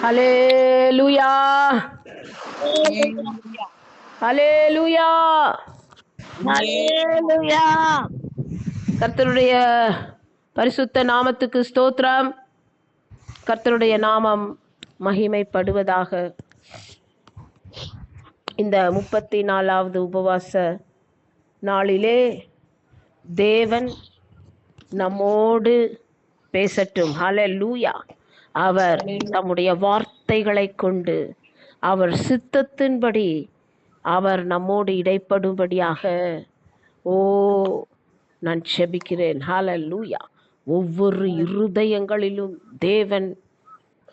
ஹல்லேலூயா, Hallelujah. ஹல்லேலூயா. Hallelujah. கர்த்தருடைய பரிசுத்த நாமத்துக்கு ஸ்தோத்திரம். கர்த்தருடைய நாமம் மகிமைப்படுவதாக. இந்த 34வது உபவாச நாளிலே தேவன் நம்மோடு பேசட்டும். ஹல்லேலூயா. அவர் தம்முடைய வார்த்தைகளை கொண்டு அவர் சித்தத்தின்படி அவர் நம்மோடு இடைப்படும்படியாக நான் செபிக்கிறேன். ஹல்லேலூயா. ஒவ்வொரு இருதயங்களிலும் தேவன்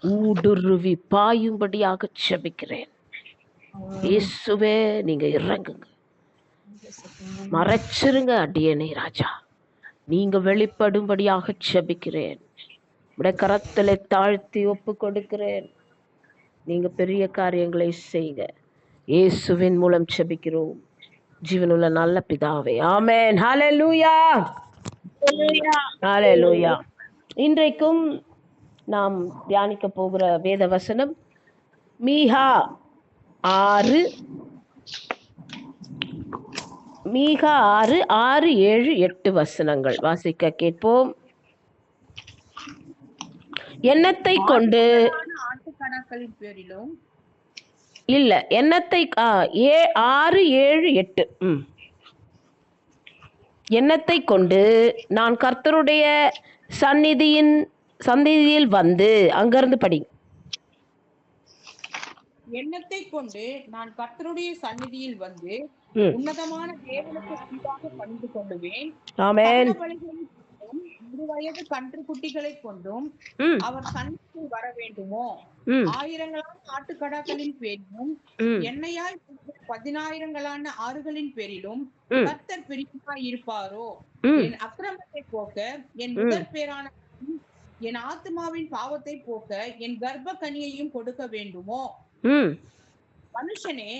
ஊடுருவி பாயும்படியாக செபிக்கிறேன். இயேசுவே, நீங்க இறங்குங்க, மறைச்சிருங்க அடியேனை ராஜா, நீங்க வெளிப்படும்படியாக செபிக்கிறேன். உடைய கரத்திலே தாழ்த்தி ஒப்பு கொடுக்கிறேன். நீங்க பெரிய காரியங்களை செய்யுங்க. இயேசுவின் மூலம் செபிக்கிறோம் ஜீவனுள்ள நல்ல பிதாவே, ஆமென். ஹல்லேலூயா, ஹல்லேலூயா. இன்றைக்கும் நாம் தியானிக்க போகிற வேத வசனம் மீகா 6, 6, 7, 8 வசனங்கள் வாசிக்க கேட்போம். எண்ணத்தை கொண்டு ஆட்டுக்கடாக்களின் பேரிலும் இல்ல, எண்ணத்தை 6, 7, 8 எண்ணத்தை கொண்டு நான் கர்த்தருடைய சந்நிதியில் வந்து, அங்கிருந்து படி. எண்ணத்தை கொண்டு நான் கர்த்தருடைய சந்நிதியில் வந்து உன்னதமான தேவனுக்கு முன்பாக பணிந்து கொள்ளுவேன். ஆமென். வயது கன்று குட்டிகளை கொண்டும் அவர் சந்நிதியில் வர வேண்டுமோ? ஆயிரங்களான ஆட்டுக்கடாக்களின் பேரிலும் எண்ணெயாய் 10,000-களான ஆறுகளின் பேரிலும் கர்த்தர் பிரியமாய் இருப்பாரோ? என் அக்கிரமத்தை போக்க, என் முதற் பேரான என் ஆத்துமாவின் பாவத்தை போக்க, என் கர்ப்ப கனியையும் கொடுக்க வேண்டுமோ? மனுஷனே,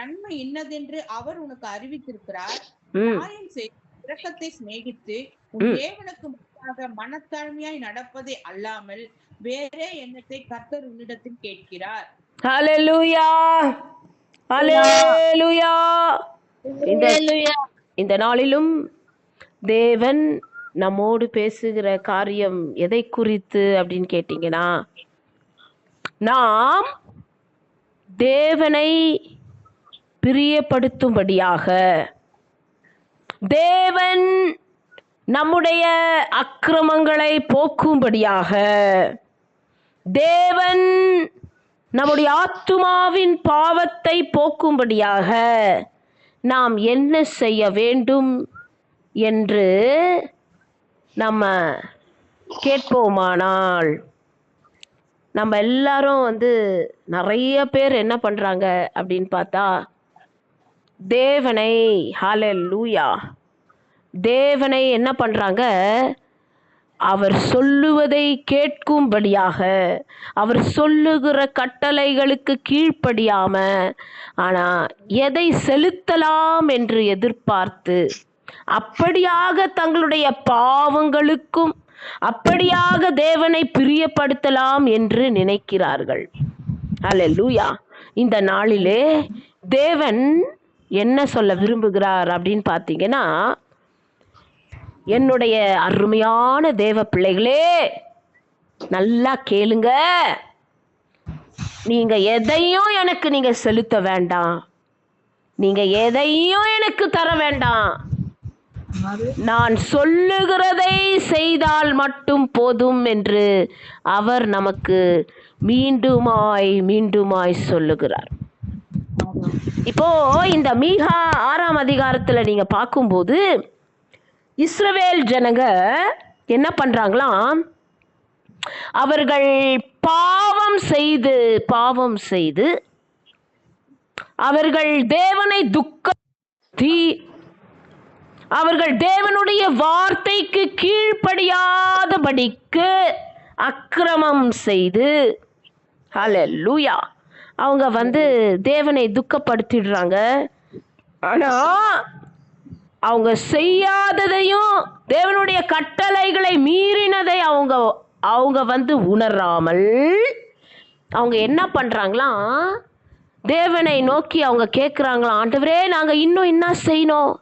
நன்மை இன்னதென்று அவர் உனக்கு அறிவித்திருக்கிறார். நியாயம் செய்து இரக்கத்தை சிநேகித்து உன் தேவனுக்கு முன்பாக மனத்தாழ்மையாய் நடப்பதே அல்லாமல் வேறே எண்ணத்தை கர்த்தர் உன்னிடத்தில் கேட்கிறார். ஹல்லேலூயா, ஹல்லேலூயா. இந்த நாளிலும் தேவன் நம்மோடு பேசுகிற காரியம் எதை குறித்து அப்படின்னு கேட்டீங்கன்னா, நாம் தேவனை பிரியப்படுத்தும்படியாக, தேவன் நம்முடைய அக்கிரமங்களை போக்கும்படியாக, தேவன் நம்முடைய ஆத்துமாவின் பாவத்தை போக்கும்படியாக நாம் என்ன செய்ய வேண்டும் என்று நம்ம கேட்போமானால், நம்ம எல்லாரும் நிறைய பேர் என்ன பண்றாங்க அப்படின்னு பார்த்தா, தேவனை, ஹல்லேலூயா, தேவனை என்ன பண்றாங்க, அவர் சொல்லுவதை கேட்கும்படியாக, அவர் சொல்லுகிற கட்டளைகளுக்கு கீழ்ப்படியாம, ஆனா எதை செலுத்தலாம் என்று எதிர்பார்த்து, அப்படியாக தங்களுடைய பாவங்களுக்கும் அப்படியாக தேவனை பிரியப்படுத்தலாம் என்று நினைக்கிறார்கள். ஹல்லேலூயா. இந்த நாளிலே தேவன் என்ன சொல்ல விரும்புகிறார் அப்படின்னு பார்த்தீங்கன்னா, என்னுடைய அருமையான தேவ பிள்ளைகளே, நல்லா கேளுங்க. நீங்க எதையும் எனக்கு நீங்க செலுத்த வேண்டாம், நீங்க எதையும் எனக்கு தர வேண்டாம். நான் சொல்லுகிறதை செய்தால் மட்டும் போதும் என்று அவர் நமக்கு மீண்டுமாய் சொல்லுகிறார். இப்போ இந்த மீகா 6ஆம் அதிகாரத்துல நீங்க பார்க்கும்போது, இஸ்ரவேல் ஜனங்க என்ன பண்றாங்களாம், அவர்கள் பாவம் செய்து அவர்கள் தேவனை துக்கப்படுத்தி, அவர்கள் தேவனுடைய வார்த்தைக்கு கீழ்ப்படியாதபடிக்கு அக்கிரமம் செய்து, ஹல்லேலூயா, அவங்க தேவனை துக்கப்படுத்திடுறாங்க. ஆனா அவங்க செய்யாததையும் தேவனுடைய கட்டளைகளை மீறினதை அவங்க அவங்க வந்து உணராமல் அவங்க என்ன பண்ணுறாங்களாம், தேவனை நோக்கி அவங்க கேட்குறாங்களாம், ஆண்டவரே நாங்கள் இன்னும் என்ன செய்யணும்,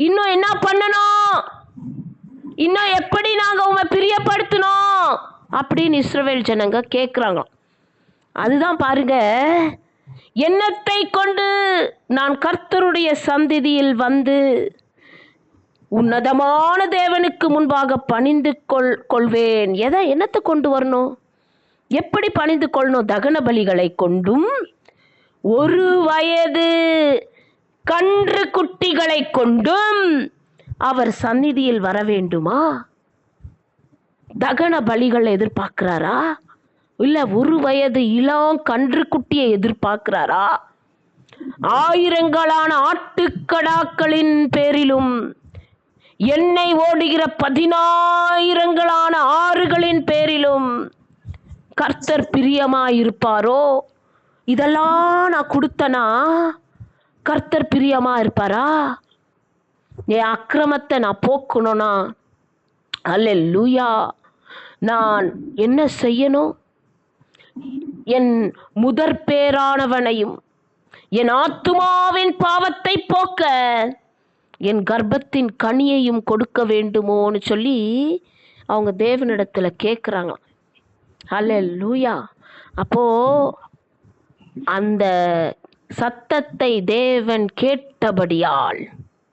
இன்னும் என்ன பண்ணணும், இன்னும் எப்படி நாங்கள் உண்மை பிரியப்படுத்தணும் அப்படின்னு இஸ்ரவேல் ஜனங்க கேட்குறாங்களாம். அதுதான் பாருங்க, எண்ணத்தை கொண்டு நான் கர்த்தருடைய சந்ததியில் வந்து உன்னதமான தேவனுக்கு முன்பாக பணிந்து கொள்வேன். என்னத்தை கொண்டு வரணும், எப்படி பணிந்து கொள்ளணும்? தகன பலிகளை கொண்டும் 1 வயது கன்று குட்டிகளை கொண்டும் அவர் சந்நிதியில் வர வேண்டுமா? தகன பலிகள் எதிர்பார்க்கிறாரா, இல்ல 1 வயது இளம் கன்று குட்டியை எதிர்பார்க்கிறாரா? ஆயிரங்களான ஆட்டுக்கடாக்களின் பேரிலும் எண்ணெய் ஓடுகிற 10,000 ஆறுகளின் பேரிலும் கர்த்தர் பிரியமாயிருப்பாரோ? இதெல்லாம் நான் கொடுத்தனா கர்த்தர் பிரியமா இருப்பாரா? என் அக்கிரமத்தை நான் போக்கணும்னா அல்லேலூயா நான் என்ன செய்யணும்? என் முதற் பேரானவனையும் என் ஆத்துமாவின் பாவத்தை போக்க என் கர்ப்பத்தின் கனியையும் கொடுக்க வேண்டுமோன்னு சொல்லி அவங்க தேவனிடத்துல கேட்குறாங்க. அல்லேலூயா. அப்போ அந்த சத்தத்தை தேவன் கேட்டபடியால்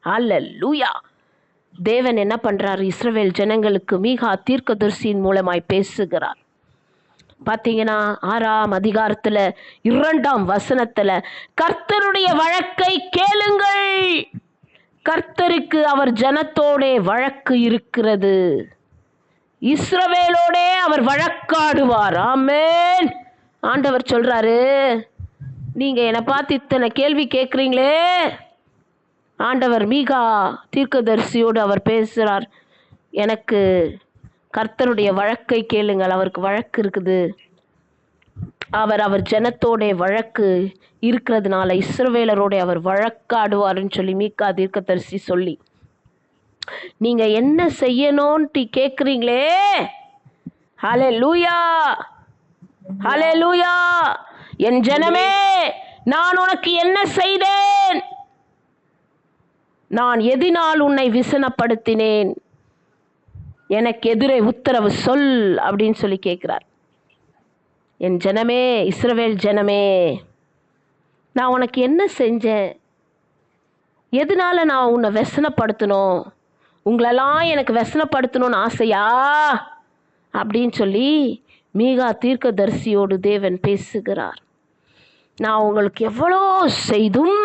அல்லேலூயா தேவன் என்ன பண்றார், இஸ்ரவேல் ஜனங்களுக்கு மீகா தீர்க்கதரிசியின் மூலமாய் பேசுகிறார். பார்த்தீங்கன்னா 6ஆம் அதிகாரத்துல 2ஆம் வசனத்துல கர்த்தருடைய வழக்கை கேளுங்கள், கர்த்தருக்கு அவர் ஜனத்தோடே வழக்கு இருக்கிறது, இஸ்ரவேலோடே அவர் வழக்காடுவார். ஆமென். ஆண்டவர் சொல்றாரு, நீங்க என்னை பார்த்து இத்தனை கேள்வி கேட்குறீங்களே, ஆண்டவர் மீகா தீர்க்கதரிசியோடு அவர் பேசுகிறார், எனக்கு கர்த்தருடைய வழக்கை கேளுங்கள், அவருக்கு வழக்கு இருக்குது, அவர் ஜனத்தோட வழக்கு இருக்கிறதுனால இஸ்ரவேலரோட அவர் வழக்காடுவாருன்னு சொல்லி மீகா தீர்க்கதரிசி சொல்லி, நீங்க என்ன செய்யணும்னு கேட்குறீங்களே, ஹல்லேலூயா ஹல்லேலூயா. என் ஜனமே, நான் உனக்கு என்ன செய்தேன், நான் எதினால் உன்னை விசனப்படுத்தினேன், எனக்கு எதிரே உத்தரவு சொல் அப்படின்னு சொல்லி கேட்கிறார். என் ஜனமே, இஸ்ரவேல் ஜனமே, நான் உனக்கு என்ன செஞ்சேன், எதனால நான் உன்னை व्यसனப்படுத்தணும், உங்களெல்லாம் எனக்கு व्यसனப்படுத்தணும்னு ஆசையா அப்படின்னு சொல்லி மீகா தீர்க்கதரிசியோடு தேவன் பேசுகிறார். நான் உங்களுக்கு எவ்வளோ செய்தும்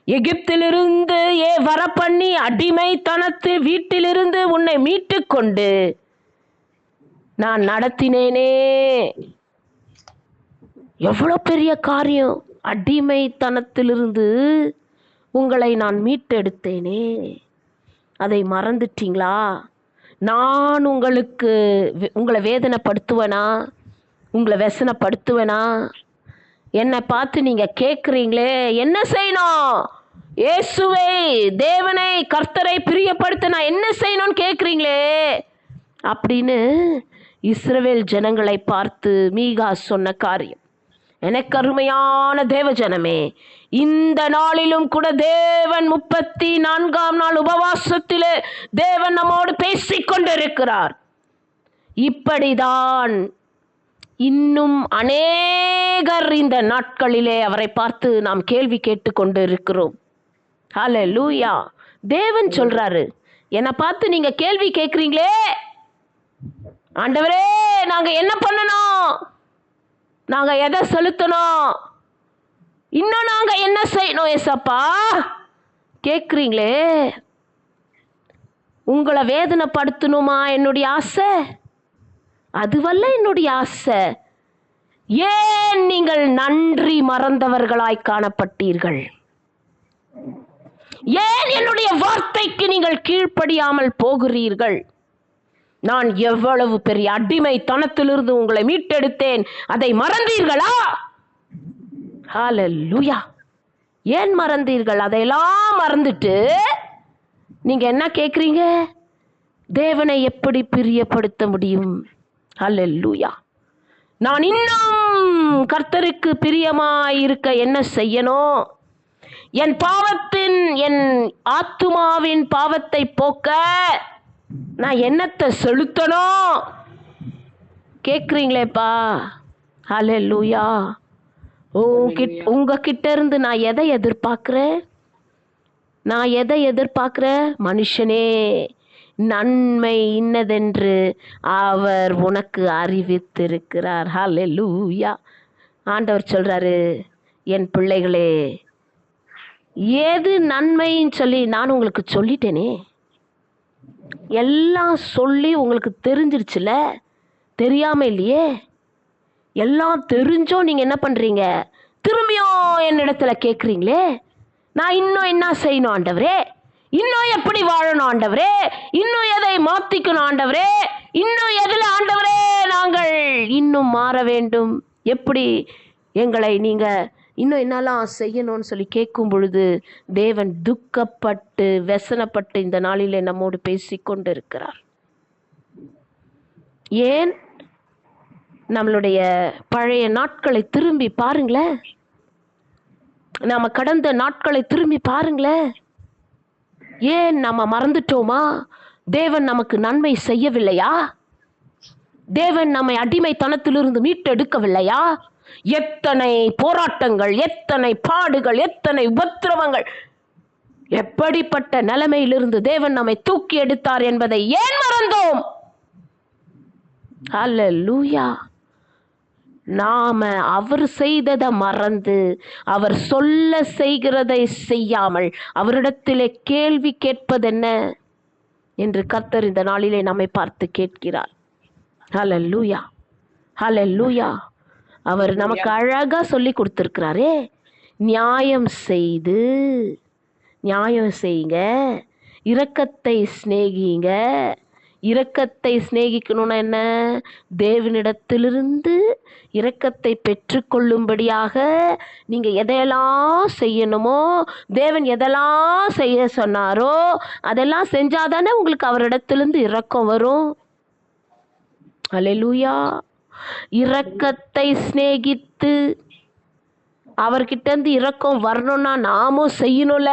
எகிப்திலிருந்து வர பண்ணி அடிமைத்தனத்து வீட்டிலிருந்து உன்னை மீட்டு கொண்டு நான் நடத்தினேனே. எவ்வளோ பெரிய காரியம், அடிமைத்தனத்திலிருந்து உங்களை நான் மீட்டெடுத்தேனே, அதை மறந்துட்டீங்களா? நான் உங்களை வேதனைப்படுத்துவேனா, உங்களை व्यसனப்படுத்துவேனா? என்னை பார்த்து நீங்க கேட்குறீங்களே, என்ன செய்யணும், இயேசுவை தேவனை கர்த்தரை பிரியப்படுத்த நான் என்ன செய்யணும்னு கேட்குறீங்களே அப்படின்னு இஸ்ரவேல் ஜனங்களை பார்த்து மீகா சொன்ன காரியம். எனக்கு அருமையான தேவ ஜனமே, இந்த நாளிலும் கூட தேவன் 34ஆம் நாள் உபவாசத்திலே தேவன் நம்மோடு பேசிக்கொண்டிருக்கிறார். இப்படிதான் இன்னும் அநேகர் இந்த நாட்களிலே அவரை பார்த்து நாம் கேள்வி கேட்டு கொண்டு இருக்கிறோம். ஹல்லேலூயா. தேவன் சொல்றாரு, என்னை பார்த்து நீங்க கேள்வி கேட்குறீங்களே, ஆண்டவரே நாங்க என்ன பண்ணணும், நாங்க எதை செலுத்தணும், இன்னும் நாங்க என்ன செய்யணும் ஏசப்பா கேட்குறீங்களே, உங்களை வேதனைப்படுத்தணுமா என்னுடைய ஆசை? அதுவல்ல என்னுடைய ஆசை. ஏன் நீங்கள் நன்றி மறந்தவர்களாய் காணப்பட்டீர்கள்? ஏன் என்னுடைய வார்த்தைக்கு நீங்கள் கீழ்ப்படியாமல் போகிறீர்கள்? நான் எவ்வளவு பெரிய அடிமைத்தனத்திலிருந்து உங்களை மீட்டெடுத்தேன், அதை மறந்தீர்களா? ஹல்லேலூயா. ஏன் மறந்தீர்கள்? அதையெல்லாம் மறந்துட்டு நீங்க என்ன கேட்குறீங்க, தேவனை எப்படி பிரியப்படுத்த முடியும்? அல்லேலூயா. நான் இன்னும் கர்த்தருக்கு பிரியமாயிருக்க என்ன செய்யணும்? என் ஆத்துமாவின் பாவத்தை போக்க நான் என்னத்தை செலுத்தணும்? கேட்குறீங்களேப்பா? அல்லேலூயா. உங்ககிட்ட இருந்து நான் எதை எதிர்பார்க்கிறேன்? மனுஷனே, நன்மை இன்னதென்று அவர் உனக்கு அறிவித்திருக்கிறார். ஹல்லேலூயா. ஆண்டவர் சொல்றாரு, என் பிள்ளைகளே, ஏது நன்மைன்னு சொல்லி நான் உங்களுக்கு சொல்லிட்டேனே. எல்லாம் சொல்லி உங்களுக்கு தெரிஞ்சிருச்சுல, தெரியாம இல்லையே. எல்லாம் தெரிஞ்சோம் நீங்க என்ன பண்றீங்க? திரும்பியும் என்னிடத்துல கேட்குறீங்களே, நான் இன்னும் என்ன செய்யணும் ஆண்டவரே? இன்னும் எப்படி வாழணும் ஆண்டவரே? இன்னும் எதை மாத்திக்கணும் ஆண்டவரே? இன்னும் எதில் ஆண்டவரே நாங்கள் இன்னும் மாற வேண்டும்? எப்படி எங்களை நீங்க இன்னும் என்னெல்லாம் செய்யணும்னு சொல்லி கேட்கும் பொழுது தேவன் துக்கப்பட்டு வெசனப்பட்டு இந்த நாளிலே நம்மோடு பேசிக்கொண்டு இருக்கிறார். ஏன்? நம்மளுடைய பழைய நாட்களை திரும்பி பாருங்களேன். நாம கடந்த நாட்களை திரும்பி பாருங்களேன். ஏன் நம்ம மறந்துட்டோமா? தேவன் நமக்கு நன்மை செய்யவில்லையா? தேவன் நம்மை அடிமைத்தனத்திலிருந்து மீட்டெடுக்கவில்லையா? எத்தனை போராட்டங்கள், எத்தனை பாடுகள், எத்தனை உபத்திரவங்கள், எப்படிப்பட்ட நிலைமையிலிருந்து தேவன் நம்மை தூக்கி எடுத்தார் என்பதை ஏன் மறந்தோம்? அல்லேலூயா. நாம அவர் செய்ததை மறந்து, அவர் சொல்ல செய்கிறதை செய்யாமல் அவரிடத்திலே கேள்வி கேட்பதென்ன என்று கர்த்தர் இந்த நாளிலே நம்மை பார்த்து கேட்கிறார். ஹல்லேலூயா, ஹல்லேலூயா. அவர் நமக்கு அழகா சொல்லி கொடுத்திருக்கிறாரே, நியாயம் செய்யுங்க, இரக்கத்தை சிநேகிங்க. இரக்கத்தை சிநேகிக்கணும்னா என்ன? தேவனிடத்திலிருந்து இரக்கத்தை பெற்றுக்கொள்ளும்படியாக நீங்க எதையெல்லாம் செய்யணுமோ, தேவன் எதெல்லாம் செய்ய சொன்னாரோ அதெல்லாம் செஞ்சாதானே உங்களுக்கு அவரிடத்திலிருந்து இரக்கம் வரும். அல்லேலூயா. இரக்கத்தை சிநேகித்து அவர்கிட்ட இருந்து இரக்கம் வரணும்னா நாமும் செய்யணும்ல.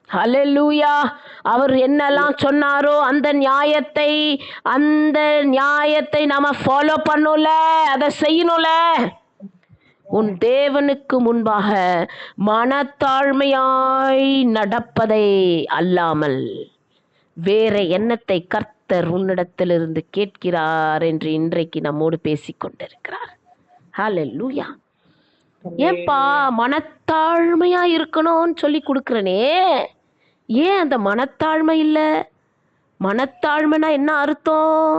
ஹல்லேலூயா. அவர் என்னெல்லாம் சொன்னாரோ அந்த நியாயத்தை நாம ஃபாலோ பண்ணல, அதை செய்யணும்ல. உன் தேவனுக்கு முன்பாக மனத்தாழ்மையாய் நடப்பதை அல்லாமல் வேற எண்ணத்தை கர்த்தர் உன்னிடத்திலிருந்து கேட்கிறார் என்று இன்றைக்கு நம்மோடு பேசிக்கொண்டிருக்கிறார். ஹல்லேலூயா. ஏப்பா மனத்தாழ்மையா இருக்கணும்னு சொல்லி கொடுக்குறனே, ஏன் அந்த மனத்தாழ்மை இல்லை? மனத்தாழ்மைனா என்ன அர்த்தம்?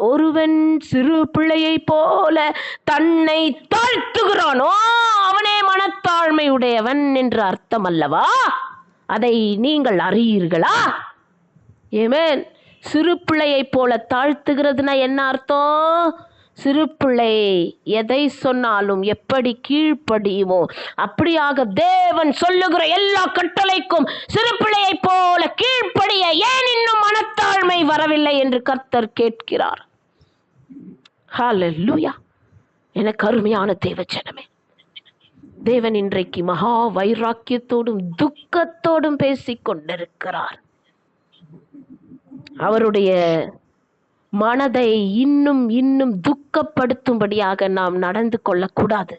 ஒருவன் சிறு பிள்ளையை போல தன்னை தாழ்த்துகிறானோ அவனே மனத்தாழ்மை உடையவன் என்று அர்த்தம் அல்லவா? அதை நீங்கள் அறியீர்களா? ஏமேன். சிறு பிள்ளையை போல தாழ்த்துகிறதுனா என்ன அர்த்தம்? சிறு பிள்ளை எதை சொன்னாலும் எப்படி கீழ்ப்படியுமோ அப்படியாக தேவன் சொல்லுகிற எல்லா கட்டளைக்கும் சிறு பிள்ளையை போல கீழ்ப்படிய ஏன் இன்னும் மனத்தாழ்மை வரவில்லை என்று கர்த்தர் கேட்கிறார். ஹல்லேலூயா. எனக்கு அருமையான தேவஜனமே, தேவன் இன்றைக்கு மகா வைராக்கியத்தோடும் துக்கத்தோடும் பேசிக்கொண்டிருக்கிறார். அவருடைய மனதை இன்னும் இன்னும் துக்கப்படுத்தும்படியாக நாம் நடந்து கொள்ளக்கூடாது.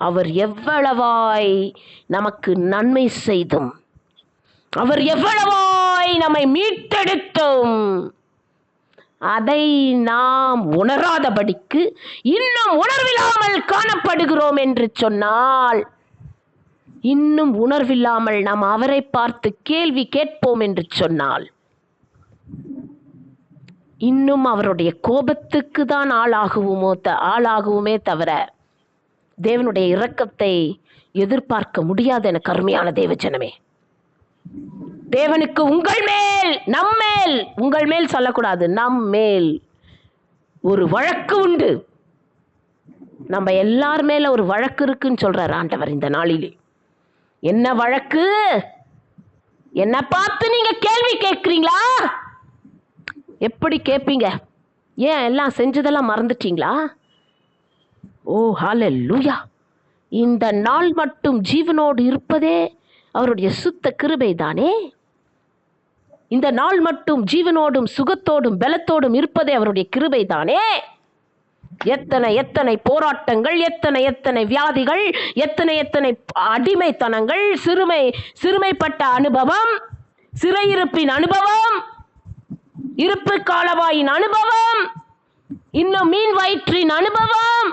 அவர் எவ்வளவாய் நமக்கு நன்மை செய்தும், அவர் எவ்வளவாய் நம்மை மீட்டெடுத்தும் அதை நாம் உணராதபடிக்கு இன்னும் உணர்வில்லாமல் காணப்படுகிறோம் என்று சொன்னால், இன்னும் உணர்வில்லாமல் நாம் அவரை பார்த்து கேள்வி கேட்போம் என்று சொன்னால், இன்னும் அவருடைய கோபத்துக்கு தான் ஆளாகுவோமே தவிர தேவனுடைய இரக்கத்தை எதிர்பார்க்க முடியாது. எனக்கு அருமையான தேவஜனமே, தேவனுக்கு உங்கள் மேல் சொல்லக்கூடாது, நம் மேல் ஒரு வழக்கு உண்டு. நம்ம எல்லார் மேல ஒரு வழக்கு இருக்குன்னு சொல்றார் ஆண்டவர் இந்த நாளிலே. என்ன வழக்கு? என்ன பார்த்து நீங்க கேள்வி கேட்குறீங்களா? எப்படி கேட்பீங்க? ஏன் எல்லாம் செஞ்சதெல்லாம் மறந்துட்டீங்களா? ஓ ஹalleluya! இந்த நாள் மட்டும் ஜீவனோடு இருப்பதே அவருடைய சுத்த கிருபை தானே. இந்த நாள் மட்டும் ஜீவனோடும் சுகத்தோடும் பலத்தோடும் இருப்பதே அவருடைய கிருபை தானே. எத்தனை எத்தனை போராட்டங்கள், எத்தனை எத்தனை வியாதிகள், எத்தனை எத்தனை அடிமைத்தனங்கள், சிறுமைப்பட்ட அனுபவம், சிறையிருப்பின் அனுபவம், இருப்பு காலவாயின் அனுபவம், இன்னும் மீன் வயிற்றின் அனுபவம்,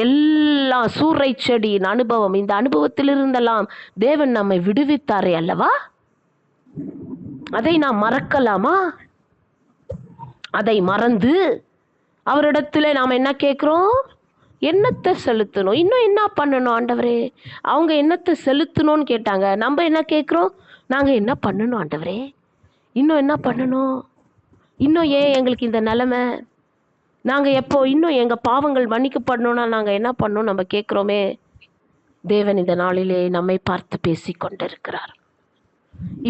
எல்லா சூறை செடியின் அனுபவம். இந்த அனுபவத்திலிருந்தெல்லாம் தேவன் நம்மை விடுவித்தாரே அல்லவா? அதை நாம் மறக்கலாமா? அதை மறந்து அவரிடத்துல நாம் என்ன கேட்குறோம்? என்னத்தை செலுத்தணும், இன்னும் என்ன பண்ணணும் ஆண்டவரே? அவங்க என்னத்தை செலுத்தணும்னு கேட்டாங்க. நம்ம என்ன கேட்குறோம்? நாங்கள் என்ன பண்ணணும் ஆண்டவரே? இன்னும் என்ன பண்ணணும்? இன்னும் ஏன் எங்களுக்கு இந்த நிலைமை? நாங்கள் எப்போ இன்னும் எங்கள் பாவங்கள் மன்னிக்கப்படணும்னா நாங்கள் என்ன பண்ணணும் நம்ம கேட்குறோமே. தேவன் இந்த நாளிலே நம்மை பார்த்து பேசி கொண்டிருக்கிறார்.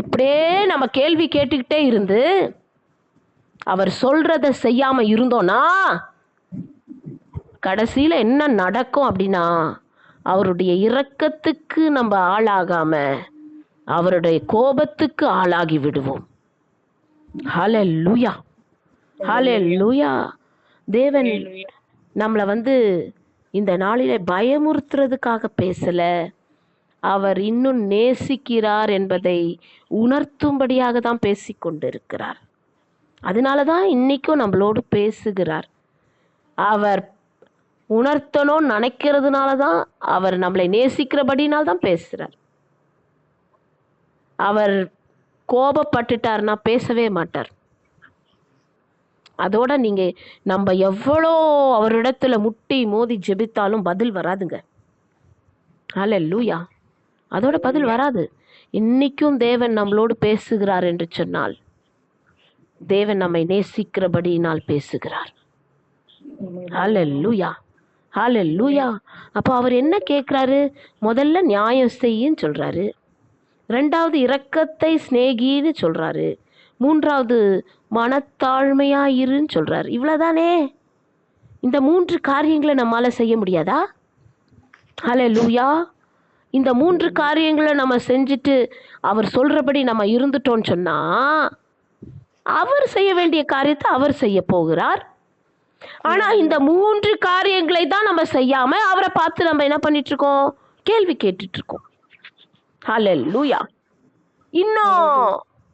இப்படியே நம்ம கேள்வி கேட்டுக்கிட்டே இருந்து அவர் சொல்றத செய்யாம இருந்தோம்னா கடைசியில என்ன நடக்கும் அப்படின்னா, அவருடைய இரக்கத்துக்கு நம்ம ஆளாகாம அவருடைய கோபத்துக்கு ஆளாகி விடுவோம். ஹalleluya, ஹalleluya. தேவன் நம்மளை இந்த நாளிலே பயமுறுத்துறதுக்காக பேசல. அவர் இன்னும் நேசிக்கிறார் என்பதை உணர்த்தும்படியாக தான் பேசிக்கொண்டிருக்கிறார். அதனால தான் இன்னைக்கும் நம்மளோடு பேசுகிறார். அவர் உணர்த்தணும்னு நினைக்கிறதுனால தான், அவர் நம்மளை நேசிக்கிறபடினால தான் பேசுகிறார். அவர் கோபப்பட்டுட்டார்னா பேசவே மாட்டார். அதோட நம்ம எவ்வளோ அவரிடத்துல முட்டி மோதி ஜெபித்தாலும் பதில் வராதுங்க. ஹalleluya. அதோட பதில் வராது. இன்னைக்கும் தேவன் நம்மளோடு பேசுகிறார் என்று சொன்னால் தேவன் நம்மை நேசிக்கிறபடியினால் பேசுகிறார். ஹalleluya, ஹalleluya. அப்போ அவர் என்ன கேட்குறாரு? முதல்ல நியாயம் செய்யின்னு சொல்றாரு, ரெண்டாவது இரக்கத்தை சிநேகின்னு சொல்றாரு, மூன்றாவது மனத்தாழ்மையாயிருன்னு சொல்றாரு. இவ்வளவுதானே? இந்த 3 காரியங்களை நம்மால செய்ய முடியாதா? ஹalleluya. இந்த 3 காரியங்களை நம்ம செஞ்சுட்டு அவர் சொல்றபடி நம்ம இருந்துட்டோம்னு சொன்னா அவர் செய்ய வேண்டிய காரியத்தை அவர் செய்ய போகிறார். ஆனா இந்த 3 காரியங்களை தான் நம்ம செய்யாம அவரை பார்த்து நம்ம என்ன பண்ணிட்டு இருக்கோம்? கேள்வி கேட்டுட்டு இருக்கோம். ஹalleluya. இன்னும்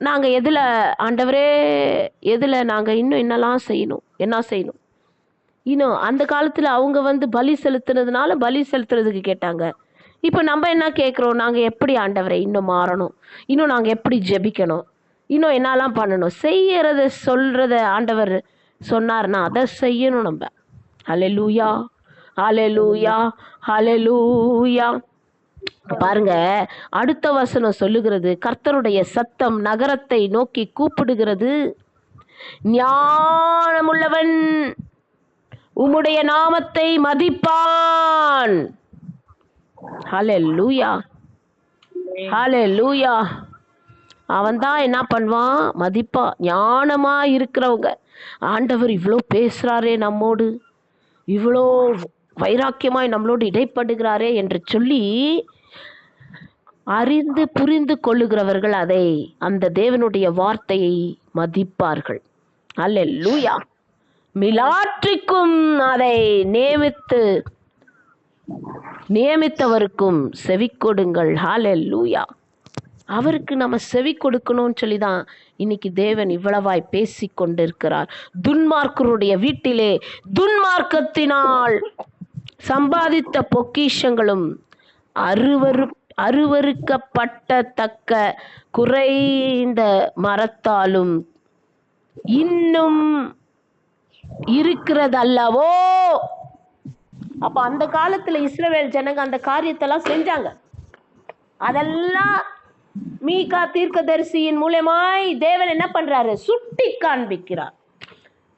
நாங்க எதுல ஆண்டவரே, எதுல நாங்க இன்னும் என்னெல்லாம் செய்யணும், என்ன செய்யணும்? இன்னும் அந்த காலத்துல அவங்க பலி செலுத்துனதுனால பலி செலுத்துறதுக்கு கேட்டாங்க. இப்போ நம்ம என்ன கேட்குறோம்? நாங்கள் எப்படி ஆண்டவரை இன்னும் மாறணும், இன்னும் நாங்கள் எப்படி ஜெபிக்கணும், இன்னும் என்னெல்லாம் பண்ணணும்? செய்யறத சொல்றத ஆண்டவர் சொன்னார்னா அதை செய்யணும் நம்ம. ஹalleluya, ஹalleluya, ஹalleluya. பாருங்க, அடுத்த வசனம் சொல்லுகிறது, கர்த்தருடைய சத்தம் நகரத்தை நோக்கி கூப்பிடுகிறது. ஞானமுள்ளவன் உம்முடைய நாமத்தை மதிப்பான். ஹalleluya, ஹalleluya. அவன் தான் என்ன பண்ணுவான்? மதிப்பா. ஞானமா இருக்கிறவங்க, ஆண்டவர் இவ்வளோ பேசுறாரே நம்மோடு, இவ்வளோ வைராக்கியமாய் நம்மளோடு இடைப்படுகிறாரே என்று சொல்லி அறிந்து புரிந்து கொள்ளுகிறவர்கள் அந்த தேவனுடைய வார்த்தையை மதிப்பார்கள். ஹalleluya. மிலாற்றிக்கும் அதை நியமித்தவருக்கும் செவி கொடுங்கள். ஹalleluya. அவருக்கு நம்ம செவி கொடுக்கணும்னு சொல்லி தான் இன்னைக்கு தேவன் இவ்வளவாய் பேசி கொண்டிருக்கிறார். துன்மார்க்கருடைய வீட்டிலே துன்மார்க்கத்தினால் சம்பாதித்த பொக்கிஷங்களும் அருவருக்கப்பட்டத்தக்க குறைந்த மரத்தாலும் இன்னும் இருக்கிறதல்லவோ. அப்ப அந்த காலத்துல இஸ்ரவேல் ஜனங்க அந்த காரியத்தெல்லாம் செஞ்சாங்க. அதெல்லாம் மீகா தீர்க்கதரிசியின் மூலமாய் தேவன் என்ன பண்றாரு? சுட்டி காண்பிக்கிறார்.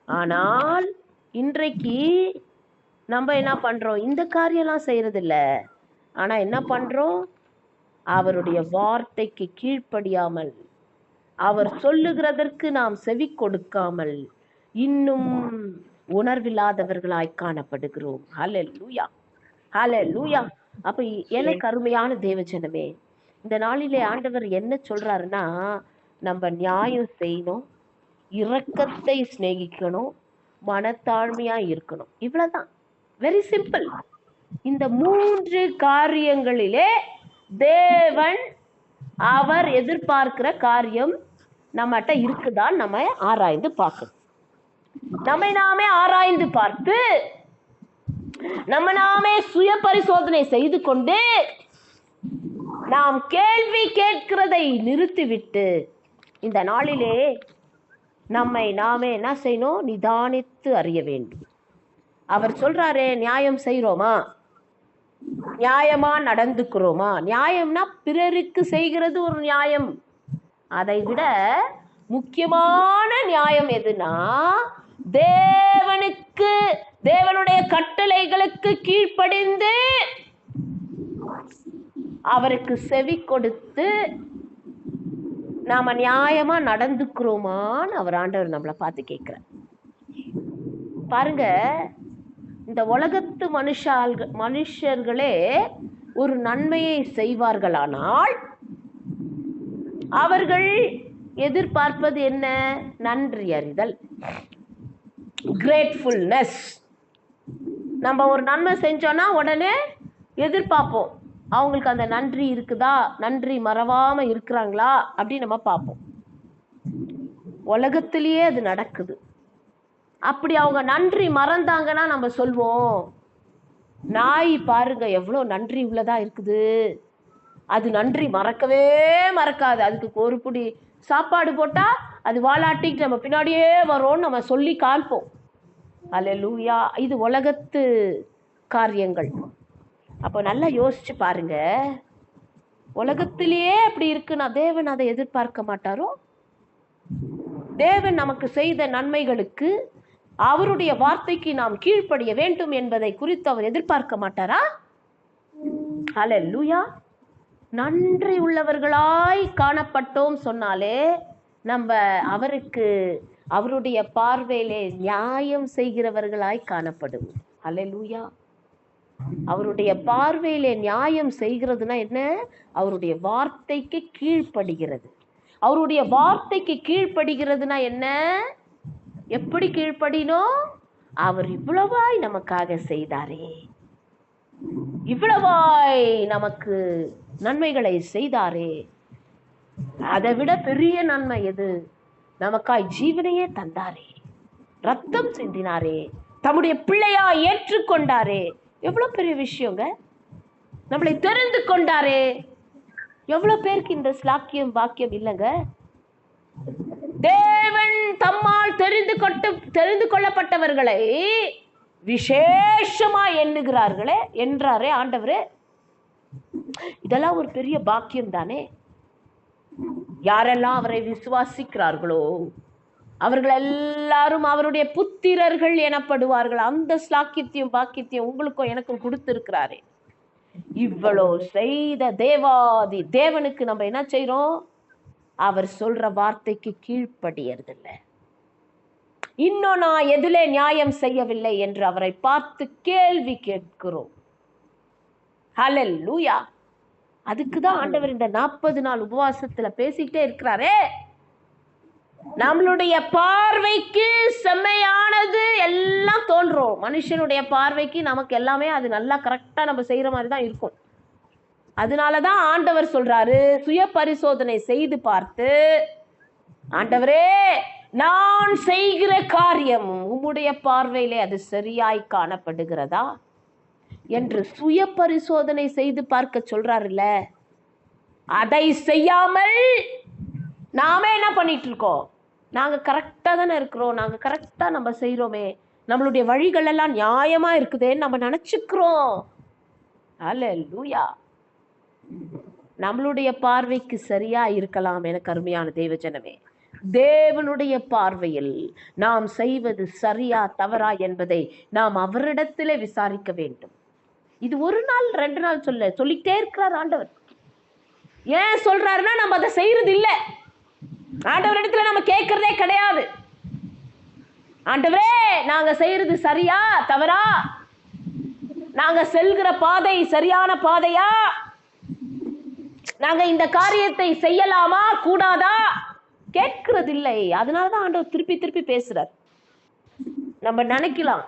ஆனால் இன்றைக்கு நம்ம என்ன பண்றோம்? இந்த காரியம்லாம் செய்யறது இல்லை. ஆனா என்ன பண்றோம்? அவருடைய வார்த்தைக்கு கீழ்ப்படியாமல், அவர் சொல்லுகிறதற்கு நாம் செவி கொடுக்காமல் இன்னும் உணர்வில்லாதவர்களாய் காணப்படுகிறோம். ஹல்லேலூயா, ஹல்லேலூயா. அப்ப எனக்கு அருமையான தேவஜனமே, இந்த நாளிலே ஆண்டவர் என்ன சொல்றாருன்னா, நம்ம நியாயம் செய்யணும், இரக்கத்தை சிநேகிக்கணும், மனத்தாழ்மையா இருக்கணும். இவ்வளவுதான். Very simple. இந்த 3 காரியங்களிலே தேவன் அவர் எதிர்பார்க்கிற காரியம் நம்மகிட்ட இருக்குதான் நம்ம ஆராய்ந்து பார்க்கணும். நம்மை நாமே ஆராய்ந்து பார்த்து நம்ம நாமே சுய பரிசோதனை செய்து கொண்டு நாம் கேள்வி கேட்கிறதை நிறுத்திவிட்டு இந்த நாளிலே நம்மை நாமே என்ன செய்யணும்? நிதானித்து அறிய வேண்டும். அவர் சொல்றாரே, நியாயம் செய்கிறோமா? நியாயமா நடந்துக்கிறோமா? நியாயம்னா பிறருக்கு செய்கிறது ஒரு நியாயம். அதை விட முக்கியமான நியாயம் எதுனா, தேவனுக்கு, தேவனுடைய கட்டளைகளுக்கு கீழ்ப்படிந்து அவருக்கு செவி கொடுத்து நாம நியாயமா நடந்துக்கிறோமான்னு அவர் ஆண்டவர் நம்மளை பார்த்து கேட்கிறார். பாருங்க, இந்த உலகத்து மனுஷர்களே ஒரு நன்மையை செய்வார்களானால் அவர்கள் எதிர்பார்ப்பது என்ன? நன்றி அறிதல், கிரேட்ஃபுல்னஸ். நம்ம ஒரு நன்மை செஞ்சோன்னா உடனே எதிர்பார்ப்போம், அவங்களுக்கு அந்த நன்றி இருக்குதா, நன்றி மறவாம இருக்கிறாங்களா அப்படின்னு நம்ம பார்ப்போம். உலகத்திலேயே அது நடக்குது. அப்படி அவங்க நன்றி மறந்தாங்கன்னா நம்ம சொல்வோம், நாய் பாருங்க எவ்வளோ நன்றி உள்ளதா இருக்குது, அது நன்றி மறக்கவே மறக்காது, அதுக்கு ஒரு புடி சாப்பாடு போட்டா அது வாலாட்டிக்கு நம்ம பின்னாடியே வரோன்னு நம்ம சொல்லி காண்போம். அல்லேலூயா. இது உலகத்து காரியங்கள். அப்போ நல்லா யோசிச்சு பாருங்க, உலகத்திலேயே அப்படி இருக்குன்னா தேவன் அதை எதிர்பார்க்க மாட்டாரோ? தேவன் நமக்கு செய்த நன்மைகளுக்கு, அவருடைய வார்த்தைக்கு நாம் கீழ்ப்படிய வேண்டும் என்பதை குறித்து அவர் எதிர்பார்க்க மாட்டாரா? அல்லேலூயா. நன்றி உள்ளவர்களாய் காணப்பட்டோம் சொன்னாலே நம்ம அவருக்கு, அவருடைய பார்வையிலே நியாயம் செய்கிறவர்களாய் காணப்படும். அல்லேலூயா. அவருடைய பார்வையிலே நியாயம் செய்கிறதுனா என்ன? அவருடைய வார்த்தைக்கு கீழ்ப்படுகிறது. அவருடைய வார்த்தைக்கு கீழ்ப்படுகிறதுனா என்ன? எப்படி கீழ்ப்படினோம்? அவர் இவ்வளவாய் நமக்காக செய்தாரே, இவ்வளவாய் நமக்கு நன்மைகளை செய்தாரே, அதை விட பெரிய நன்மை எது? நமக்காய் ஜீவனையே தந்தாரே, ரத்தம் சிந்தினாரே, தம்முடைய பிள்ளையா ஏற்றுக்கொண்டாரே. எவ்வளவு பெரிய விஷயங்க. நம்மளை தெரிந்து கொண்டாரே. எவ்வளவு பேருக்கு இந்த ஸ்லாக்கியம் பாக்கியம் இல்லைங்க? தேவன் தம்மால் தெரிந்து கொள்ளப்பட்டவர்களை விசேஷமா எண்ணுகிறார்களே என்றாரே ஆண்டவரே. இதெல்லாம் ஒரு பெரிய பாக்கியம் தானே. யாரெல்லாம் அவரை விசுவாசிக்கிறார்களோ அவர்கள் எல்லாரும் அவருடைய புத்திரர்கள் எனப்படுவார்கள். அந்த ஸ்லாக்கியத்தையும் பாக்கியத்தையும் உங்களுக்கும் எனக்கும் கொடுத்திருக்கிறாரே. இவ்வளோ செய்த தேவாதி தேவனுக்கு நம்ம என்ன செய்யறோம்? அவர் சொல்ற வார்த்தைக்கு கீழ்ப்படியறதில்லை. இன்னும் நான் எதிலே நியாயம் செய்யவில்லை என்று அவரை பார்த்து கேள்வி கேட்கிறோம். ஹல்லேலூயா. அதுக்குதான் ஆண்டவர் இந்த 40 நாள் உபவாசத்துல பேசிக்கிட்டே இருக்கிறாரே. நம்மளுடைய பார்வைக்கு செம்மையானது எல்லாம் தோன்றும். மனுஷனுடைய பார்வைக்கு நமக்கு எல்லாமே அது நல்லா கரெக்டா நம்ம செய்யற மாதிரி தான் இருக்கும். அதனாலதான் ஆண்டவர் சொல்றாரு, சுய பரிசோதனை செய்து பார்த்து, ஆண்டவரே நான் செய்கிற காரியம் உம்முடைய பார்வையிலே அது சரியாய் காணப்படுகிறதா என்று சுய பரிசோதனை செய்து பார்க்க சொல்றாருல்ல. அதை செய்யாமல் நாமே என்ன பண்ணிட்டு இருக்கோம்? நாங்க கரெக்டா தானே இருக்கிறோம், நாங்க கரெக்டா நம்ம செய்யறோமே, நம்மளுடைய வழிகள் எல்லாம் நியாயமா இருக்குதேன்னு நம்ம நினைச்சுக்கிறோம். அல்லேலூயா. நம்மளுடைய பார்வைக்கு சரியா இருக்கலாம் எனக்கு அருமையான தேவஜனமே. தேவனுடைய பார்வையில் நாம் செய்வது சரியா தவறா என்பதை நாம் அவரிடத்திலே விசாரிக்க வேண்டும். இது ஒரு நாள் 2 நாள் சொல்லிட்டே இருக்கிறார் ஆண்டவர். ஏன் சொல்றாருன்னா நம்ம அதை செய்யறது இல்லை. ஆண்டவரிடத்துல நம்ம கேட்கறதே கிடையாது. ஆண்டவரே, நாங்க செய்யறது சரியா தவறா, நாங்க செல்கிற பாதை சரியான பாதையா, நாங்க இந்த காரியத்தை செய்யலாமா கூடாதா கேட்கறது இல்லை. அதனாலதான் ஆண்டவர் திருப்பி திருப்பி பேசுறார். நம்ம நினைக்கலாம்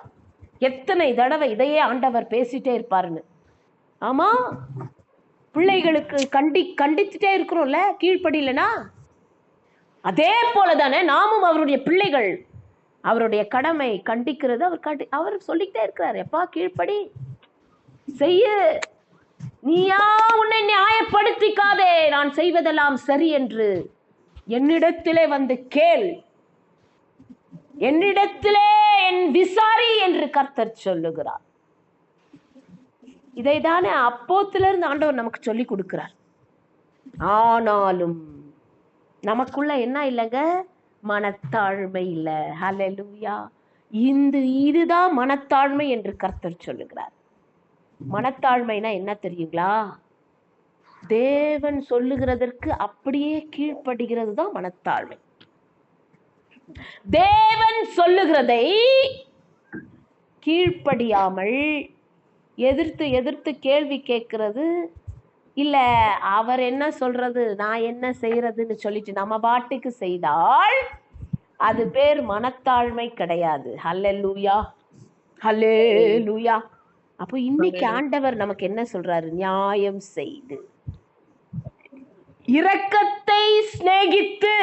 எத்தனை தடவை இதையே ஆண்டவர் பேசிட்டே இருப்பாருன்னு. ஆமா, பிள்ளைகளுக்கு கண்டிச்சுட்டே இருக்கிறோம்ல, கீழ்ப்படியலனா. அதே போலதானே நாமும் அவருடைய பிள்ளைகள். அவருடைய கடமை கண்டிக்கிறது. அவர் சொல்லிக்கிட்டே இருக்கிறார், எப்பா கீழ்ப்படி, செய்ய, நீயா உன்னை நியாயப்படுத்திக்காதே, நான் செய்வதெல்லாம் சரி என்று என்னிடத்திலே வந்து கேள், என்னிடத்திலே என் விசாரி என்று கர்த்தர் சொல்லுகிறார். இதைதானே அப்போத்திலிருந்து ஆண்டவர் நமக்கு சொல்லி கொடுக்கிறார். ஆனாலும் நமக்குள்ள என்ன இல்லைங்க, மனத்தாழ்மை இல்லை. ஹல்லேலூயா. இதுதான் மனத்தாழ்மை என்று கர்த்தர் சொல்லுகிறார். மனத்தாழ்மைனா என்ன தெரியுங்களா? தேவன் சொல்லுகிறதற்கு அப்படியே கீழ்ப்படுகிறது தான் மனத்தாழ்மை. தேவன் சொல்லுகிறதை கீழ்ப்படியாமல் எதிர்த்து எதிர்த்து கேள்வி கேட்கிறது இல்ல, அவர் என்ன சொல்றது நான் என்ன செய்யறதுன்னு சொல்லிட்டு நம்ம பாட்டுக்கு செய்தால் அது பேர் மனத்தாழ்மை கிடையாது. ஹல்லேலூயா, ஹல்லேலூயா. அப்போ இன்னைக்கு ஆண்டவர் நமக்கு என்ன சொல்றாரு? நியாயம் செய்து, இரக்கத்தை சிநேகித்து,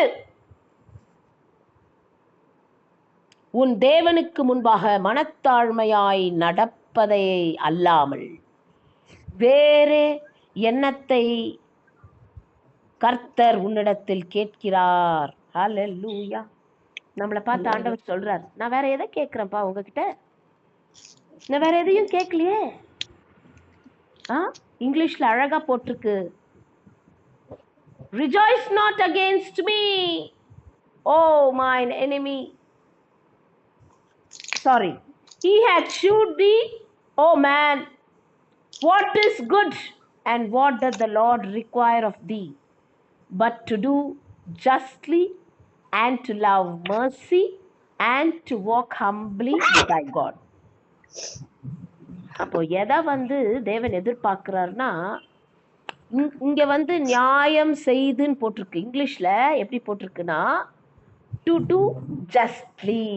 உன் தேவனுக்கு முன்பாக மனத்தாழ்மையாய் நடப்பதை அல்லாமல் வேறே எண்ணத்தை கர்த்தர் உன்னிடத்தில் கேட்கிறார். ஹல்லேலூயா. நம்மளை பார்த்து ஆண்டவர் சொல்றார், நான் வேற எதை கேட்கிறேன்ப்பா உங்ககிட்ட? நான் வேற எதையும் கேட்கலையே. இங்கிலீஷ்ல அழகா போட்டிருக்கு, rejoice not against me, oh mine enemy. Sorry. He had shewed thee, oh man, what is good, and what doth the Lord require of thee, but to do justly, and to love mercy, and to walk humbly with thy God. அப்போ எதை தேவன் எதிர்பார்க்கிறாருன்னா, இங்க நியாயம் செய்துன்னு போட்டிருக்கு. இங்கிலீஷ்ல எப்படி போட்டிருக்குன்னா, to two justly.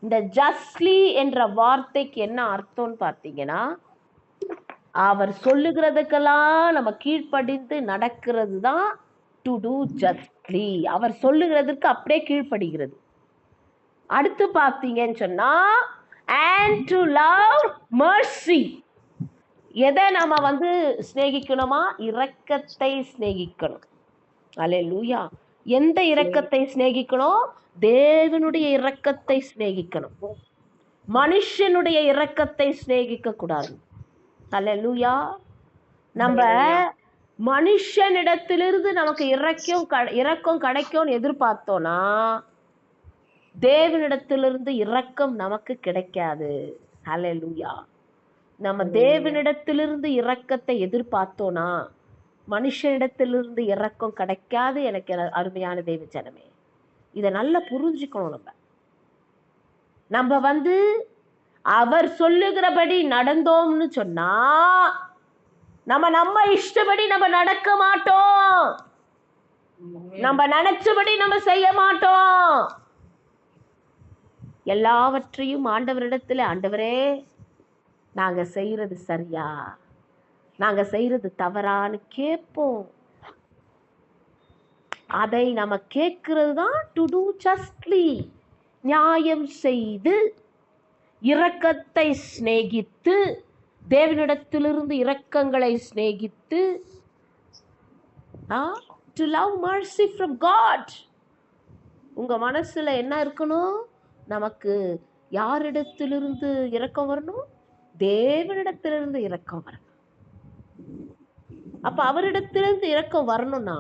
இந்த justly என்ற வார்த்தைக்கு என்ன அர்த்தம்னு பார்த்தீங்கன்னா, அவர் சொல்லுகிறதுக்கெல்லாம் நம்ம கீழ்ப்படிந்து நடக்கிறது தான் டு டூ ஜஸ்ட்லி. அவர் சொல்லுகிறதுக்கு அப்படியே கீழ்ப்படுகிறது. அடுத்து பார்த்தீங்கன்னு சொன்னா, and to love mercy. எதை நாம சிநேகிக்கணுமா? இரக்கத்தை சிநேகிக்கணும். அல்லேலூயா. எந்த இரக்கத்தை சிநேகிக்கணும்? தேவனுடைய இரக்கத்தை சிநேகிக்கணும். மனுஷனுடைய இரக்கத்தை சிநேகிக்க கூடாது. அல்லேலூயா. நம்ம மனுஷனிடத்திலிருந்து நமக்கு இரக்கம் கிடைக்கும்னு எதிர்பார்த்தோம்னா, தேவனிடத்திலிருந்து இரக்கம் நமக்கு கிடைக்காது. அல்லேலூயா. நம்ம தேவனிடத்திலிருந்து இரக்கத்தை எதிர்பார்த்தோம்னா மனுஷனிடத்திலிருந்து இரக்கம் கிடைக்காது. எனக்கு அருமையான தேவ ஜனமே, இதை நல்லா புரிஞ்சுக்கணும். நம்ம அவர் சொல்லுகிறபடி நடந்தோம்னு சொன்னா நம்ம இஷ்டப்படி நம்ம நடக்க மாட்டோம். நம்ம நினைச்சபடி நம்ம செய்ய மாட்டோம். எல்லாவற்றையும் ஆண்டவரிடத்துல, ஆண்டவரே நாங்க செய்யறது சரியா, நாங்க செய்யறது தவறான்னு கேட்போம். அதை நம்ம கேட்கறது தான் டு டூ ஜஸ்ட்லி. நியாயம் செய்து, இரக்கத்தை சிநேகித்து, தேவனிடத்திலிருந்து இரக்கங்களை சிநேகித்து, to love mercy from God. உங்க மனசுல என்ன இருக்கணும்? நமக்கு யாரிடத்திலிருந்து இரக்கம் வரணும்? தேவனிடத்திலிருந்து இரக்கம் வரணும். அப்ப அவரிடத்திலிருந்து இரக்கம் வரணும்னா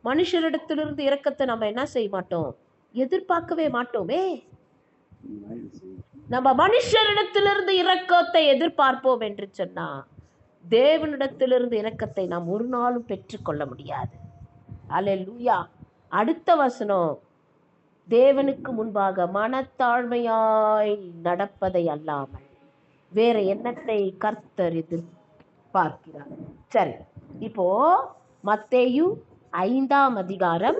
மனுஷரிடத்திலிருந்து இரக்கத்தை நம்ம என்ன செய்ய மாட்டோம்? எதிர்பார்க்கவே மாட்டோமே. நம்ம மனுஷரிடத்திலிருந்து இரக்கத்தை எதிர்பார்ப்போம் என்று சொன்னா தேவனிடத்திலிருந்து இரக்கத்தை நாம் ஒரு நாளும் பெற்றுக்கொள்ள முடியாது. அல்லேலூயா. அடுத்த வசனம், தேவனுக்கு முன்பாக மனத்தாழ்மையாய் நடப்பதை அல்லாமல் வேற எண்ணத்தை கர்த்தர் எதிர்பார்க்கிறார். சரி, இப்போ மத்தேயு 5ஆம் அதிகாரம்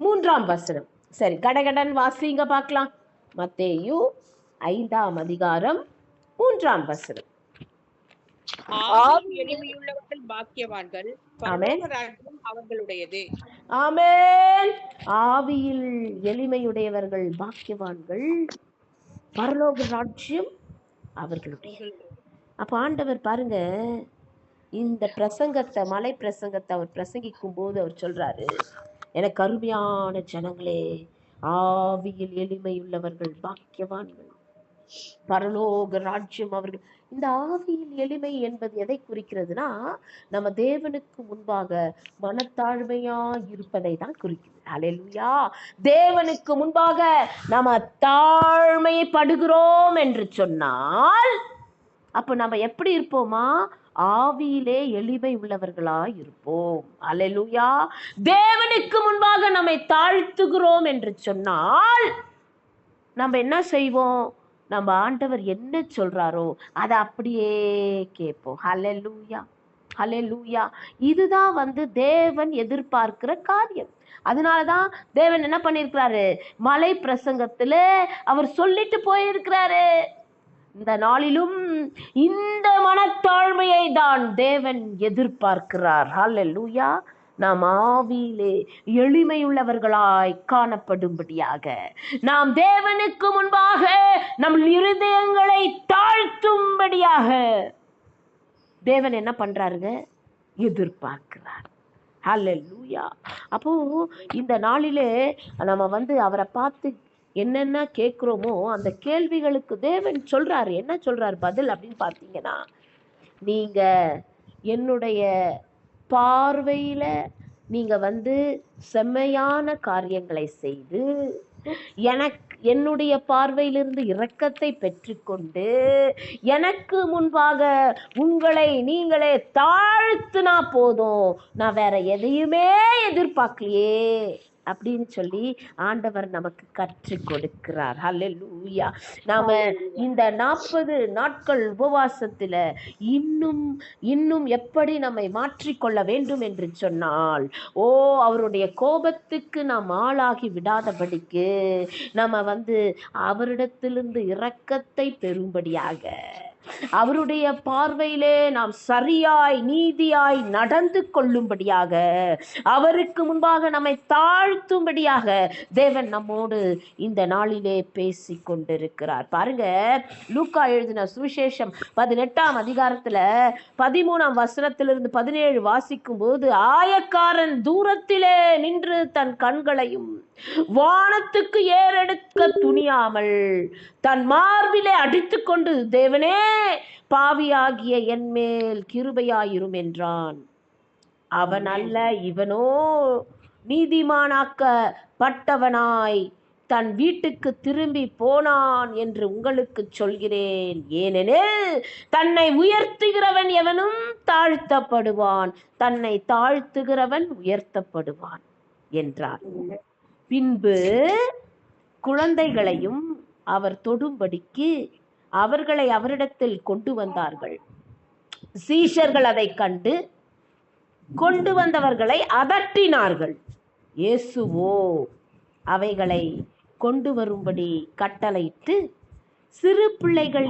3ஆம் வசனம். சரி, கடகடன் வாசிங்க பார்க்கலாம். மத்தேயு 5ஆம் அதிகாரம் 3ஆம் வசனம். ஆவியில் எளிமையுள்ளவர்கள் பாக்கியவான்கள், ஆமென். பரலோக ராஜ்யம் அவர்களுடையது. ஆமென். ஆவியில் எளிமையுடையவர்கள் பாக்கியவான்கள், பரலோக ராஜ்யம் அவர்களுடையது. அப்ப ஆண்டவர் பாருங்க, இந்த பிரசங்கத்தை, மலை பிரசங்கத்தை அவர் பிரசங்கிக்கும் போது அவர் சொல்றாரு, எனக்கு அருமையான ஜனங்களே, ஆவியில் எளிமையுள்ளவர்கள் பாக்கியவான்கள், பரலோக ராஜ்யம் அவர்கள். இந்த ஆவியில் எளிமை என்பது எதை குறிக்கிறதுனா, நம்ம தேவனுக்கு முன்பாக மனத்தாழ்மையா இருப்பதை தான் குறிக்குது. அல்லேலூயா. தேவனுக்கு முன்பாக நம்ம தாழ்மைப்படுகிறோம் என்று சொன்னால், அப்ப நம்ம எப்படி இருப்போமா? ஆவியிலே எளிமை உள்ளவர்களாய் இருப்போம். அல்லேலூயா. தேவனுக்கு முன்பாக நம்மை தாழ்த்துகிறோம் என்று சொன்னால் நம்ம என்ன செய்வோம்? நம்ம ஆண்டவர் என்ன சொல்றாரோ அதை அப்படியே கேட்போம். ஹல்லேலூயா, ஹல்லேலூயா. இதுதான் தேவன் எதிர்பார்க்கிற காரியம். அதனாலதான் தேவன் என்ன பண்ணியிருக்கிறாரு? மலை பிரசங்கத்துல அவர் சொல்லிட்டு போயிருக்கிறாரு, இந்த நாளிலும் இந்த மனத்தாழ்மையை தான் தேவன் எதிர்பார்க்கிறார். ஹல்லேலூயா. நாம் ஆவியிலே எளிமையுள்ளவர்களாய் காணப்படும்படியாக, நாம் தேவனுக்கு முன்பாக நம் இருதயங்களை தாழ்த்தும்படியாக தேவன் என்ன பண்றாருங்க? எதிர்பார்க்கிறார். ஹல்லேலூயா. அப்போ இந்த நாளிலே நம்ம அவரை பார்த்து என்னென்ன கேட்குறோமோ அந்த கேள்விகளுக்கு தேவன் சொல்றாரு. என்ன சொல்றாரு பதில் அப்படின்னு பார்த்தீங்கன்னா, நீங்க என்னுடைய பார்வையில நீங்க செம்மையான காரியங்களை செய்து என்னுடைய பார்வையிலிருந்து இரக்கத்தை பெற்றுக்கொண்டு எனக்கு முன்பாக உங்களை நீங்களே தாழ்த்துனா போதும், நான் வேற எதையுமே எதிர்பார்க்கலையே அப்படின்னு சொல்லி ஆண்டவர் நமக்கு கற்றுக் கொடுக்கிறார். ஹல்லேலூயா. நாம இந்த 40 நாட்கள் உபவாசத்துல இன்னும் எப்படி நம்மை மாற்றிக்கொள்ள வேண்டும் என்று சொன்னால், அவருடைய கோபத்துக்கு நாம் ஆளாகி விடாதபடிக்கு நம்ம அவரிடத்திலிருந்து இரக்கத்தை பெறும்படியாக, அவருடைய பார்வையிலே நாம் சரியாய் நீதியாய் நடந்து கொள்ளும்படியாக, அவருக்கு முன்பாக நம்மை தாழ்த்தும்படியாக தேவன் நம்மோடு இந்த நாளிலே பேசி கொண்டிருக்கிறார். பாருங்க, லூக்கா எழுதின சுவிசேஷம் 18ஆம் அதிகாரத்துல 13ஆம் வசனத்திலிருந்து 17 வாசிக்கும் போது, ஆயக்காரன் தூரத்திலே நின்று தன் கண்களையும் வானத்துக்கு ஏறெடுக்க துணியாமல் தன் மார்பிலே அடித்துக்கொண்டு, தேவனே, பாவியாகிய என் மேல் கிருபையாயிரும் என்றான். அவன் அல்ல, இவனோ நீதிமானாக்கப்பட்டவனாய் தன் வீட்டுக்கு திரும்பி போனான் என்று உங்களுக்கு சொல்கிறேன். ஏனெனில் தன்னை உயர்த்துகிறவன் எவனும் தாழ்த்தப்படுவான், தன்னை தாழ்த்துகிறவன் உயர்த்தப்படுவான் என்றார். பின்பு குழந்தைகளையும் அவர் தொடும்படிக்கு அவர்களை அவரிடத்தில் கொண்டு வந்தார்கள். சீஷர்கள் அதை கண்டு கொண்டு வந்தவர்களை அதட்டினார்கள். இயேசுவோ அவைகளை கொண்டு வரும்படி கட்டளையிட்டு, சிறு பிள்ளைகள்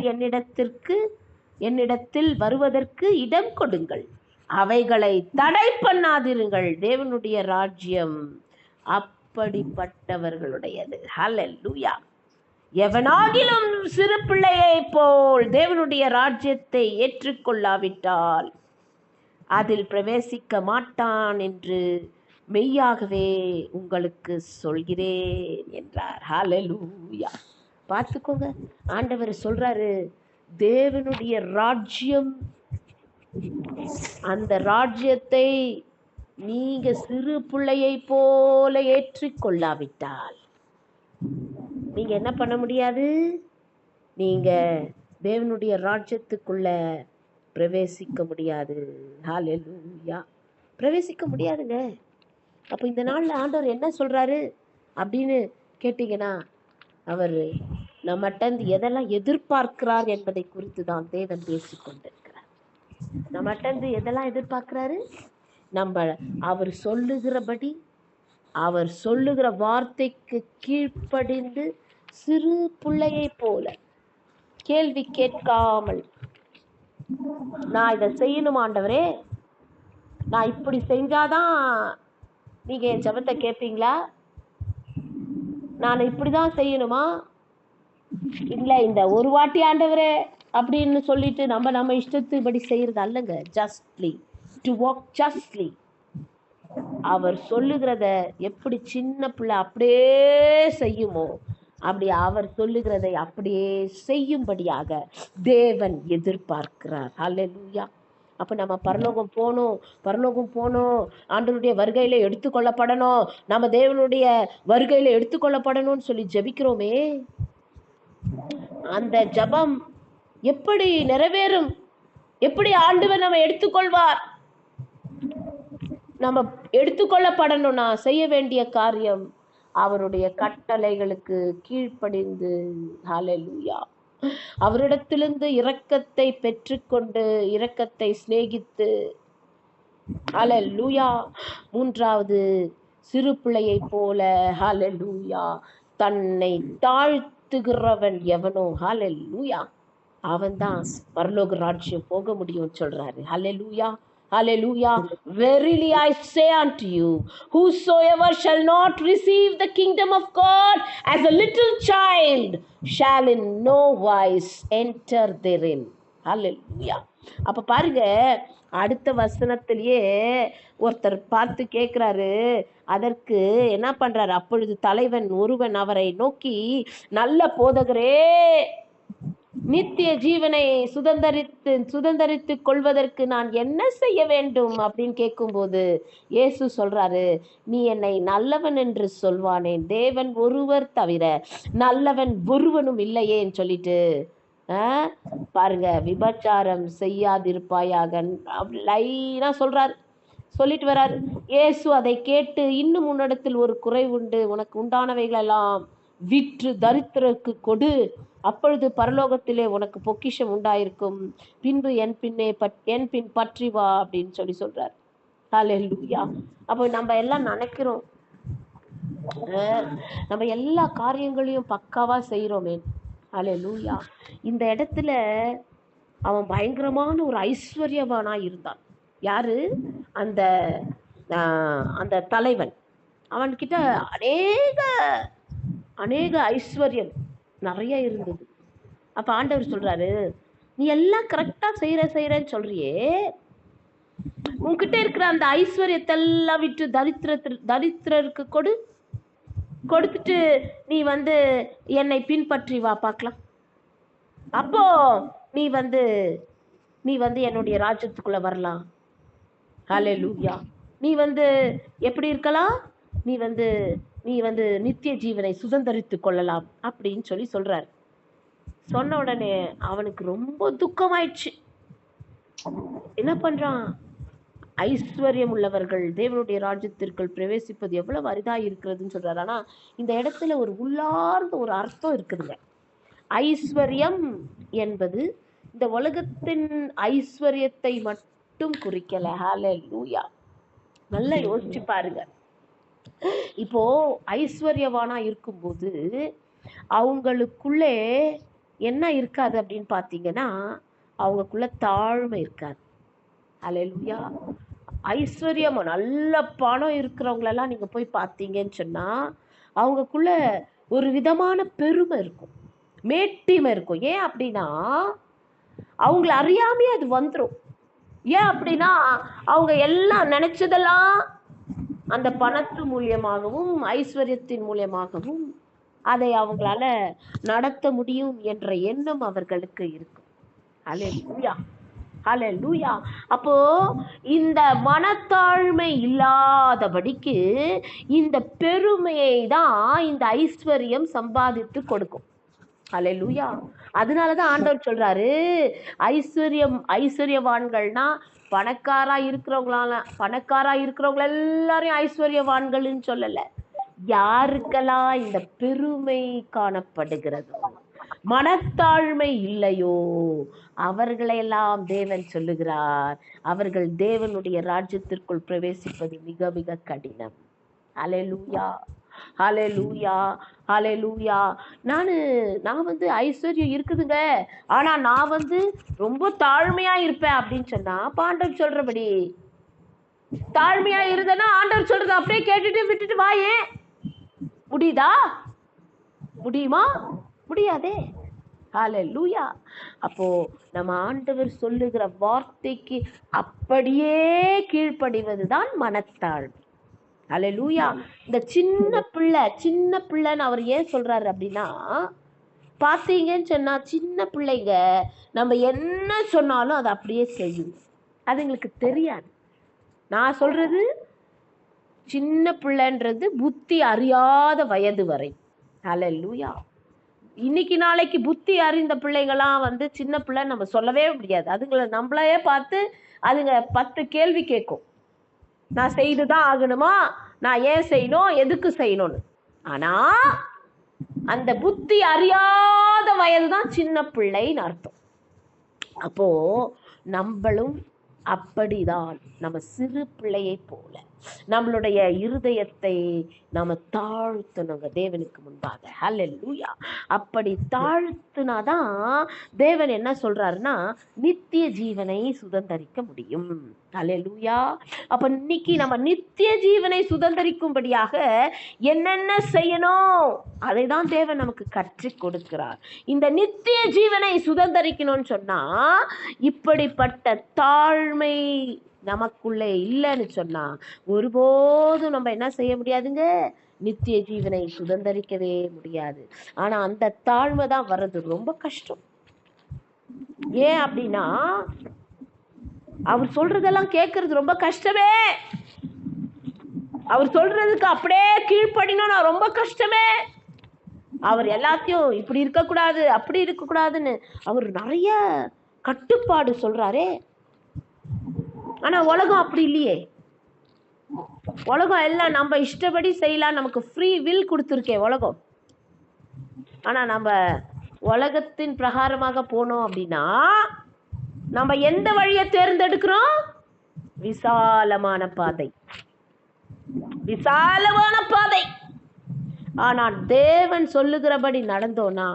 என்னிடத்தில் வருவதற்கு இடம் கொடுங்கள், அவைகளை தடை பண்ணாதிருங்கள், தேவனுடைய ராஜ்யம் அப்படிப்பட்டவர்களுடையது. ஹல்லேலூயா. எவனாகிலும் சிறு பிள்ளையை போல் தேவனுடைய ராஜ்யத்தை ஏற்றுக்கொள்ளாவிட்டால் அதில் பிரவேசிக்க மாட்டான் என்று மெய்யாகவே உங்களுக்கு சொல்கிறேன் என்றார். ஹல்லேலூயா. பார்த்துக்கோங்க, ஆண்டவர் சொல்றாரு, தேவனுடைய ராஜ்யம், அந்த ராஜ்யத்தை நீங்க சிறு பிள்ளையை போல ஏற்றுக்கொள்ளாவிட்டால் நீங்க என்ன பண்ண முடியாது? நீங்க தேவனுடைய ராஜ்யத்துக்குள்ள பிரவேசிக்க முடியாது. ஹalleluya. பிரவேசிக்க முடியாதுங்க. அப்போ இந்த நாள்ல ஆண்டவர் என்ன சொல்றாரு அப்படின்னு கேட்டீங்கன்னா, அவர் நம்மகிட்ட எதெல்லாம் எதிர்பார்க்கிறார் என்பதை குறித்து தான் தேவன் பேசிக் கொண்டிருக்கிறார். நம்மகிட்ட எதெல்லாம் எதிர்பார்க்கிறாரு? நம்ம அவர் சொல்லுகிறபடி, அவர் சொல்லுகிற வார்த்தைக்கு கீழ்ப்படிந்து சிறு பிள்ளையை போல கேள்வி கேட்காமல், நான் இதை செய்யணும் ஆண்டவரே, நான் இப்படி செஞ்சாதான் நீங்க என் ஜெபத்தை கேட்பீங்களா, நான் இப்படிதான் செய்யணுமா, இல்ல இந்த ஒரு வாட்டி ஆண்டவரே அப்படின்னு சொல்லிட்டு நம்ம இஷ்டத்துபடி செய்யறது அல்லங்க. Justly to walk justly. அவர் சொல்லுகிறத எப்படி சின்ன பிள்ளை அப்படியே செய்யுமோ, அப்படி அவர் சொல்லுகிறதை அப்படியே செய்யும்படியாக தேவன் எதிர்பார்க்கிறார். ஹல்லேலூயா. அப்ப நம்ம பரலோகம் போகணும், ஆண்டவருடைய வருகையில எடுத்துக்கொள்ளப்படணும், நம்ம தேவனுடைய வருகையில எடுத்துக்கொள்ளப்படணும்னு சொல்லி ஜெபிக்கிறோமே, அந்த ஜெபம் எப்படி நிறைவேறும்? எப்படி ஆண்டவர் நம்ம எடுத்துக்கொள்வார்? நம்ம எடுத்துக்கொள்ளப்படணும்னா செய்ய வேண்டிய காரியம் அவருடைய கட்டளைகளுக்கு கீழ்ப்படிந்து, ஹல்லேலூயா, அவரிடத்திலிருந்து இரக்கத்தை பெற்றுக்கொண்டு இரக்கத்தை சிநேகித்து, ஹல்லேலூயா, மூன்றாவது சிறு பிள்ளையை போல, ஹல்லேலூயா, தன்னை தாழ்த்துகிறவன் எவனோ, ஹல்லேலூயா, அவன்தான் பரலோக ராஜ்யம் போக முடியும் சொல்றாரு. ஹல்லேலூயா. Hallelujah. Verily I say unto you, whosoever shall not receive the kingdom of God as a little child shall in no wise enter therein. Hallelujah. அப்ப பாருங்க, அடுத்த வசனத்திலேயே ஒருத்தர் பார்த்து கேட்கிறாரு. அதற்கு என்ன பண்றாரு? அப்பொழுது தலைவன் ஒருவன் அவரை நோக்கி, நல்ல போதகரே, நித்திய ஜீவனை சுதந்தரித்துக் கொள்வதற்கு நான் என்ன செய்ய வேண்டும் அப்படின்னு கேட்கும்போது இயேசு சொல்றாரு, நீ என்னை நல்லவன் என்று சொல்வானேன், தேவன் ஒருவர் தவிர நல்லவன் ஒருவனும் இல்லையேன்னு சொல்லிட்டு பாருங்க, விபச்சாரம் செய்யாதிருப்பாயாக லைனா சொல்லிட்டு வராரு. இயேசு அதை கேட்டு, இன்னும் உன்னிடத்தில் ஒரு குறை உண்டு, உனக்கு உண்டானவைகளெல்லாம் விற்று தரித்திரருக்கு கொடு, அப்பொழுது பரலோகத்திலே உனக்கு பொக்கிஷம் உண்டாயிருக்கும், பின்பு என் பின் பற்றி வா அப்படின்னு சொல்றார். ஹல்லேலூயா. அப்போ நம்ம எல்லாம் நினைக்கிறோம், நம்ம எல்லா காரியங்களையும் பக்காவா செய்யறோமே. ஹல்லேலூயா. இந்த இடத்துல அவன் பயங்கரமான ஒரு ஐஸ்வர்யவானா இருந்தான். யாரு? அந்த தலைவன். அவன்கிட்ட அநேக ஐஸ்வர்யம் நிறைய இருந்தது. அப்ப ஆண்டவர் சொல்றாரு, நீ எல்லாம் கரெக்டா செய்யறேன்னு சொல்றியே, உன்கிட்ட இருக்கிற அந்த ஐஸ்வர்யத்தெல்லாம் விட்டு தரித்திரருக்கு கொடுத்துட்டு நீ என்னை பின்பற்றி வா பார்க்கலாம், அப்போ நீ என்னுடைய ராஜ்யத்துக்குள்ள வரலாம். ஹல்லேலூயா. நீ எப்படி இருக்கலாம்? நீ நித்திய ஜீவனை சுதந்தரித்து கொள்ளலாம் அப்படின்னு சொல்றாரு. சொன்ன உடனே அவனுக்கு ரொம்ப துக்கமாயிடுச்சு. என்ன பண்றான்? ஐஸ்வர்யம் உள்ளவர்கள் தேவனுடைய ராஜ்யத்திற்குள் பிரவேசிப்பது எவ்வளவு அரிதா இருக்கிறதுன்னு சொல்றாரு. ஆனா இந்த இடத்துல ஒரு உள்ளார்ந்த ஒரு அர்த்தம் இருக்குதுங்க. ஐஸ்வர்யம் என்பது இந்த உலகத்தின் ஐஸ்வர்யத்தை மட்டும் குறிக்கல. ஹல்லேலூயா. நல்லா யோசிச்சு பாருங்க. இப்போ ஐஸ்வர்யவானா இருக்கும்போது அவங்களுக்குள்ளே என்ன இருக்காது அப்படின்னு பார்த்தீங்கன்னா, அவங்களுக்குள்ள தாழ்மை இருக்காது. ஹல்லேலூயா. ஐஸ்வர்யம் நல்ல பணம் இருக்கிறவங்களெல்லாம் நீங்க போய் பார்த்தீங்கன்னு சொன்னா அவங்களுக்குள்ள ஒரு விதமான பெருமை இருக்கும், மேட்டிமை இருக்கும். ஏன் அப்படின்னா அவங்கள அறியாமே அது வந்துடும். ஏன் அப்படின்னா அவங்க எல்லாம் நினைச்சதெல்லாம் அந்த பணத்து மூலியமாகவும் ஐஸ்வர்யத்தின் மூலியமாகவும் அதை அவங்களால நடத்த முடியும் என்ற எண்ணம் அவர்களுக்கு இருக்கும். ஹல்லேலூயா. ஹல்லேலூயா. அப்போ இந்த மனத்தாழ்மை இல்லாதபடிக்கு இந்த பெருமையை தான் இந்த ஐஸ்வர்யம் சம்பாதித்து கொடுக்கும். ஹalleluya. அதனாலதான் ஆண்டவர் சொல்றாரு, ஐஸ்வர்யவான்கள்னா பணக்காரா இருக்கிறவங்க எல்லாரையும் ஐஸ்வர்யவான்கள்னு சொல்லல. யாருக்கெல்லாம் இந்த பெருமை காணப்படுகிறதோ, மனத்தாழ்மை இல்லையோ, அவர்களையெல்லாம் தேவன் சொல்லுகிறார், அவர்கள் தேவனுடைய ராஜ்யத்திற்குள் பிரவேசிப்பது மிக மிக கடினம். ஹalleluya, ஹalleluya, ஹalleluya. நான் வந்து ஐஸ்வர்யம் இருக்குதுங்க, ஆனா நான் வந்து ரொம்ப தாழ்மையா இருப்பேன் அப்படின்னு சொன்னா, ஆண்டவர் சொல்றபடி தாழ்மையா இருந்தனா ஆண்டவர் சொல்றது அப்படியே கேட்டுட்டு விட்டுட்டு வாயே, முடியுதா? முடியுமா? முடியாதே. ஹalleluya. அப்போ நம்ம ஆண்டவர் சொல்லுகிற வார்த்தைக்கு அப்படியே கீழ்ப்படிவதுதான் மனத்தாழ்மை. ஹalleluya. இந்த சின்ன பிள்ளைன்னு அவர் ஏன் சொல்றாரு அப்படின்னா, பாத்தீங்கன்னு சொன்னா சின்ன பிள்ளைங்க நம்ம என்ன சொன்னாலும் அதை அப்படியே செய்யும். அதுங்களுக்கு தெரியாது. நான் சொல்றது சின்ன பிள்ளைன்றது புத்தி அறியாத வயது வரை. ஹalleluya. இன்னைக்கு நாளைக்கு புத்தி அறிந்த பிள்ளைங்களாம் வந்து சின்ன பிள்ளை நம்ம சொல்லவே முடியாது. அதுங்களை நம்மளையே பார்த்து அதுங்க 10 கேள்வி கேட்கும். நான் செய்துதான் ஆகணுமா, நான் ஏன் செய்யணும், எதுக்கு செய்யணும்னு. ஆனா அந்த புத்தி அறியாத வயதுதான் சின்ன பிள்ளைன்னு அர்த்தம். அப்போ நம்மளும் அப்படிதான், நம்ம சிறு பிள்ளையை போல நம்மளுடைய இருதயத்தை நாம தாழ்த்தணுங்க தேவனுக்கு முன்பாக. ஹalleluya. அப்படி தாழ்த்தினாதான் தேவன் என்ன சொல்றாருன்னா, நித்திய ஜீவனை சுதந்தரிக்க முடியும். ஹalleluya. அப்ப இன்னைக்கு நம்ம நித்திய ஜீவனை சுதந்தரிக்கும்படியாக என்னென்ன செய்யணும் அதை தான் தேவன் நமக்கு கற்றுக் கொடுக்கிறார். இந்த நித்திய ஜீவனை சுதந்தரிக்கணும்னு சொன்னா, இப்படிப்பட்ட தாழ்மை நமக்குள்ளே இல்லைன்னு சொன்னா ஒருபோதும் நம்ம என்ன செய்ய முடியாதுங்க, நித்திய ஜீவனை சுதந்தரிக்கவே முடியாது. ஆனா அந்த தாழ்மை தான் வர்றது ரொம்ப கஷ்டம். ஏன் அப்படின்னா, அவர் சொல்றதெல்லாம் கேட்கறது ரொம்ப கஷ்டமே. அவர் சொல்றதுக்கு அப்படியே கீழ்ப்படினா ரொம்ப கஷ்டமே. அவர் எல்லாத்தையும் இப்படி இருக்கக்கூடாது அப்படி இருக்கக்கூடாதுன்னு அவர் நிறைய கட்டுப்பாடு சொல்றாரே. ஆனா உலகம் அப்படி இல்லையே. உலகம் எல்லாம் நம்ம இஷ்டப்படி செய்யலாம், நமக்கு ஃப்ரீ வில் கொடுத்துருக்கே உலகம். ஆனா நம்ம உலகத்தின் பிரகாரமாக போனோம் அப்படின்னா நம்ம எந்த வழியை தேர்ந்தெடுக்கிறோம்? விசாலமான பாதை, விசாலமான பாதை. ஆனால் தேவன் சொல்லுகிறபடி நடந்தோம்னா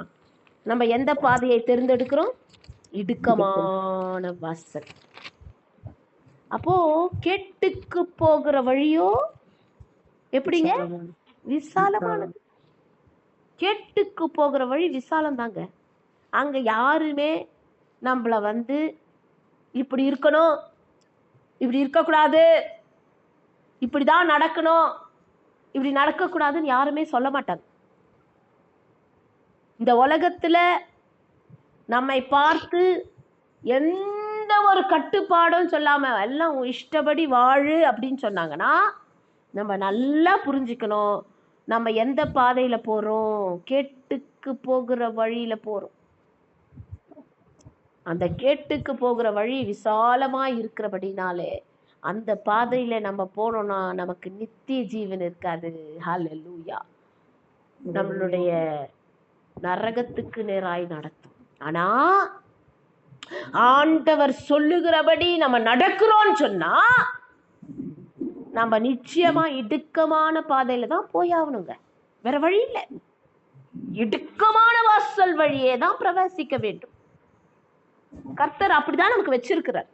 நம்ம எந்த பாதையை தேர்ந்தெடுக்கிறோம்? இடுக்கமான வாசல். அப்போ கெட்டுக்கு போகிற வழியோ எப்படிங்க? விசாலமானது. கெட்டுக்கு போகிற வழி விசாலம் தாங்க. அங்க யாருமே நம்மள வந்து இப்படி இருக்கணும், இப்படி இருக்கக்கூடாது, இப்படிதான் நடக்கணும், இப்படி நடக்கக்கூடாதுன்னு யாருமே சொல்ல மாட்டாங்க. இந்த உலகத்துல நம்மை பார்த்து எந்த ஒரு கட்டுப்பாடும் சொல்லாம எல்லாம் இஷ்டப்படி வாழு அப்படின்னு சொன்னாங்கன்னா நம்ம நல்லா புரிஞ்சுக்கணும், நம்ம எந்த பாதையில போறோம்? கேட்டுக்கு போகிற வழியில போறோம். அந்த கேட்டுக்கு போகிற வழி விசாலமா இருக்கிறபடினாலே அந்த பாதையில நம்ம போனோம்னா நமக்கு நித்திய ஜீவன் இருக்காது. ஹalleluya. நம்மளுடைய நரகத்துக்கு நேராய் நடத்தும். ஆனா ஆண்டவர் சொல்லுகிறபடி நம்ம நடக்கிறோம்னு சொன்னா நம்ம நிச்சயமா இடுக்கமான பாதையில தான் போயாகணுங்க. வேற வழி இல்லை. இடுக்கமான வாசல் வழியே தான் பிரவேசிக்க வேண்டும். கர்த்தர் அப்படிதான் நமக்கு வச்சிருக்கிறார்.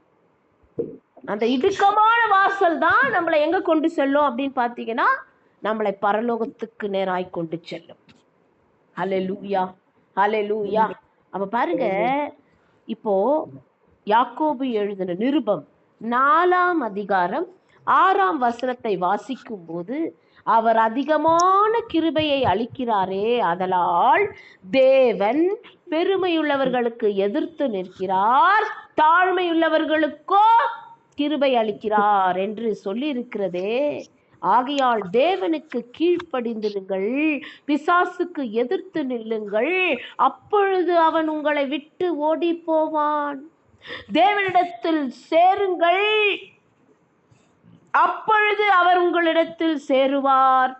அந்த இடுக்கமான வாசல் தான் நம்மளை எங்க கொண்டு செல்லும் அப்படின்னு பாத்தீங்கன்னா நம்மளை பரலோகத்துக்கு நேராய் கொண்டு செல்லும். ஹalleluya, ஹalleluya. அப்ப பாருங்க, இப்போ யாக்கோபு எழுதின நிருபம் 4ஆம் அதிகாரம் 6ஆம் வசனத்தை வாசிக்கும் போது, அவர் அதிகமான கிருபையை அளிக்கிறாரே, அதனால் தேவன் பெருமையுள்ளவர்களுக்கு எதிர்த்து நிற்கிறார், தாழ்மையுள்ளவர்களுக்கோ கிருபை அளிக்கிறார் என்று சொல்லி இருக்கிறதே. ஆகையால் தேவனுக்கு கீழ்ப்படிந்திருங்கள், பிசாசுக்கு எதிர்த்து நில்லுங்கள், அப்பொழுது அவன் உங்களை விட்டு ஓடி போவான். தேவனிடத்தில் சேருங்கள், அப்பொழுது அவர் உங்களிடத்தில் சேருவார்.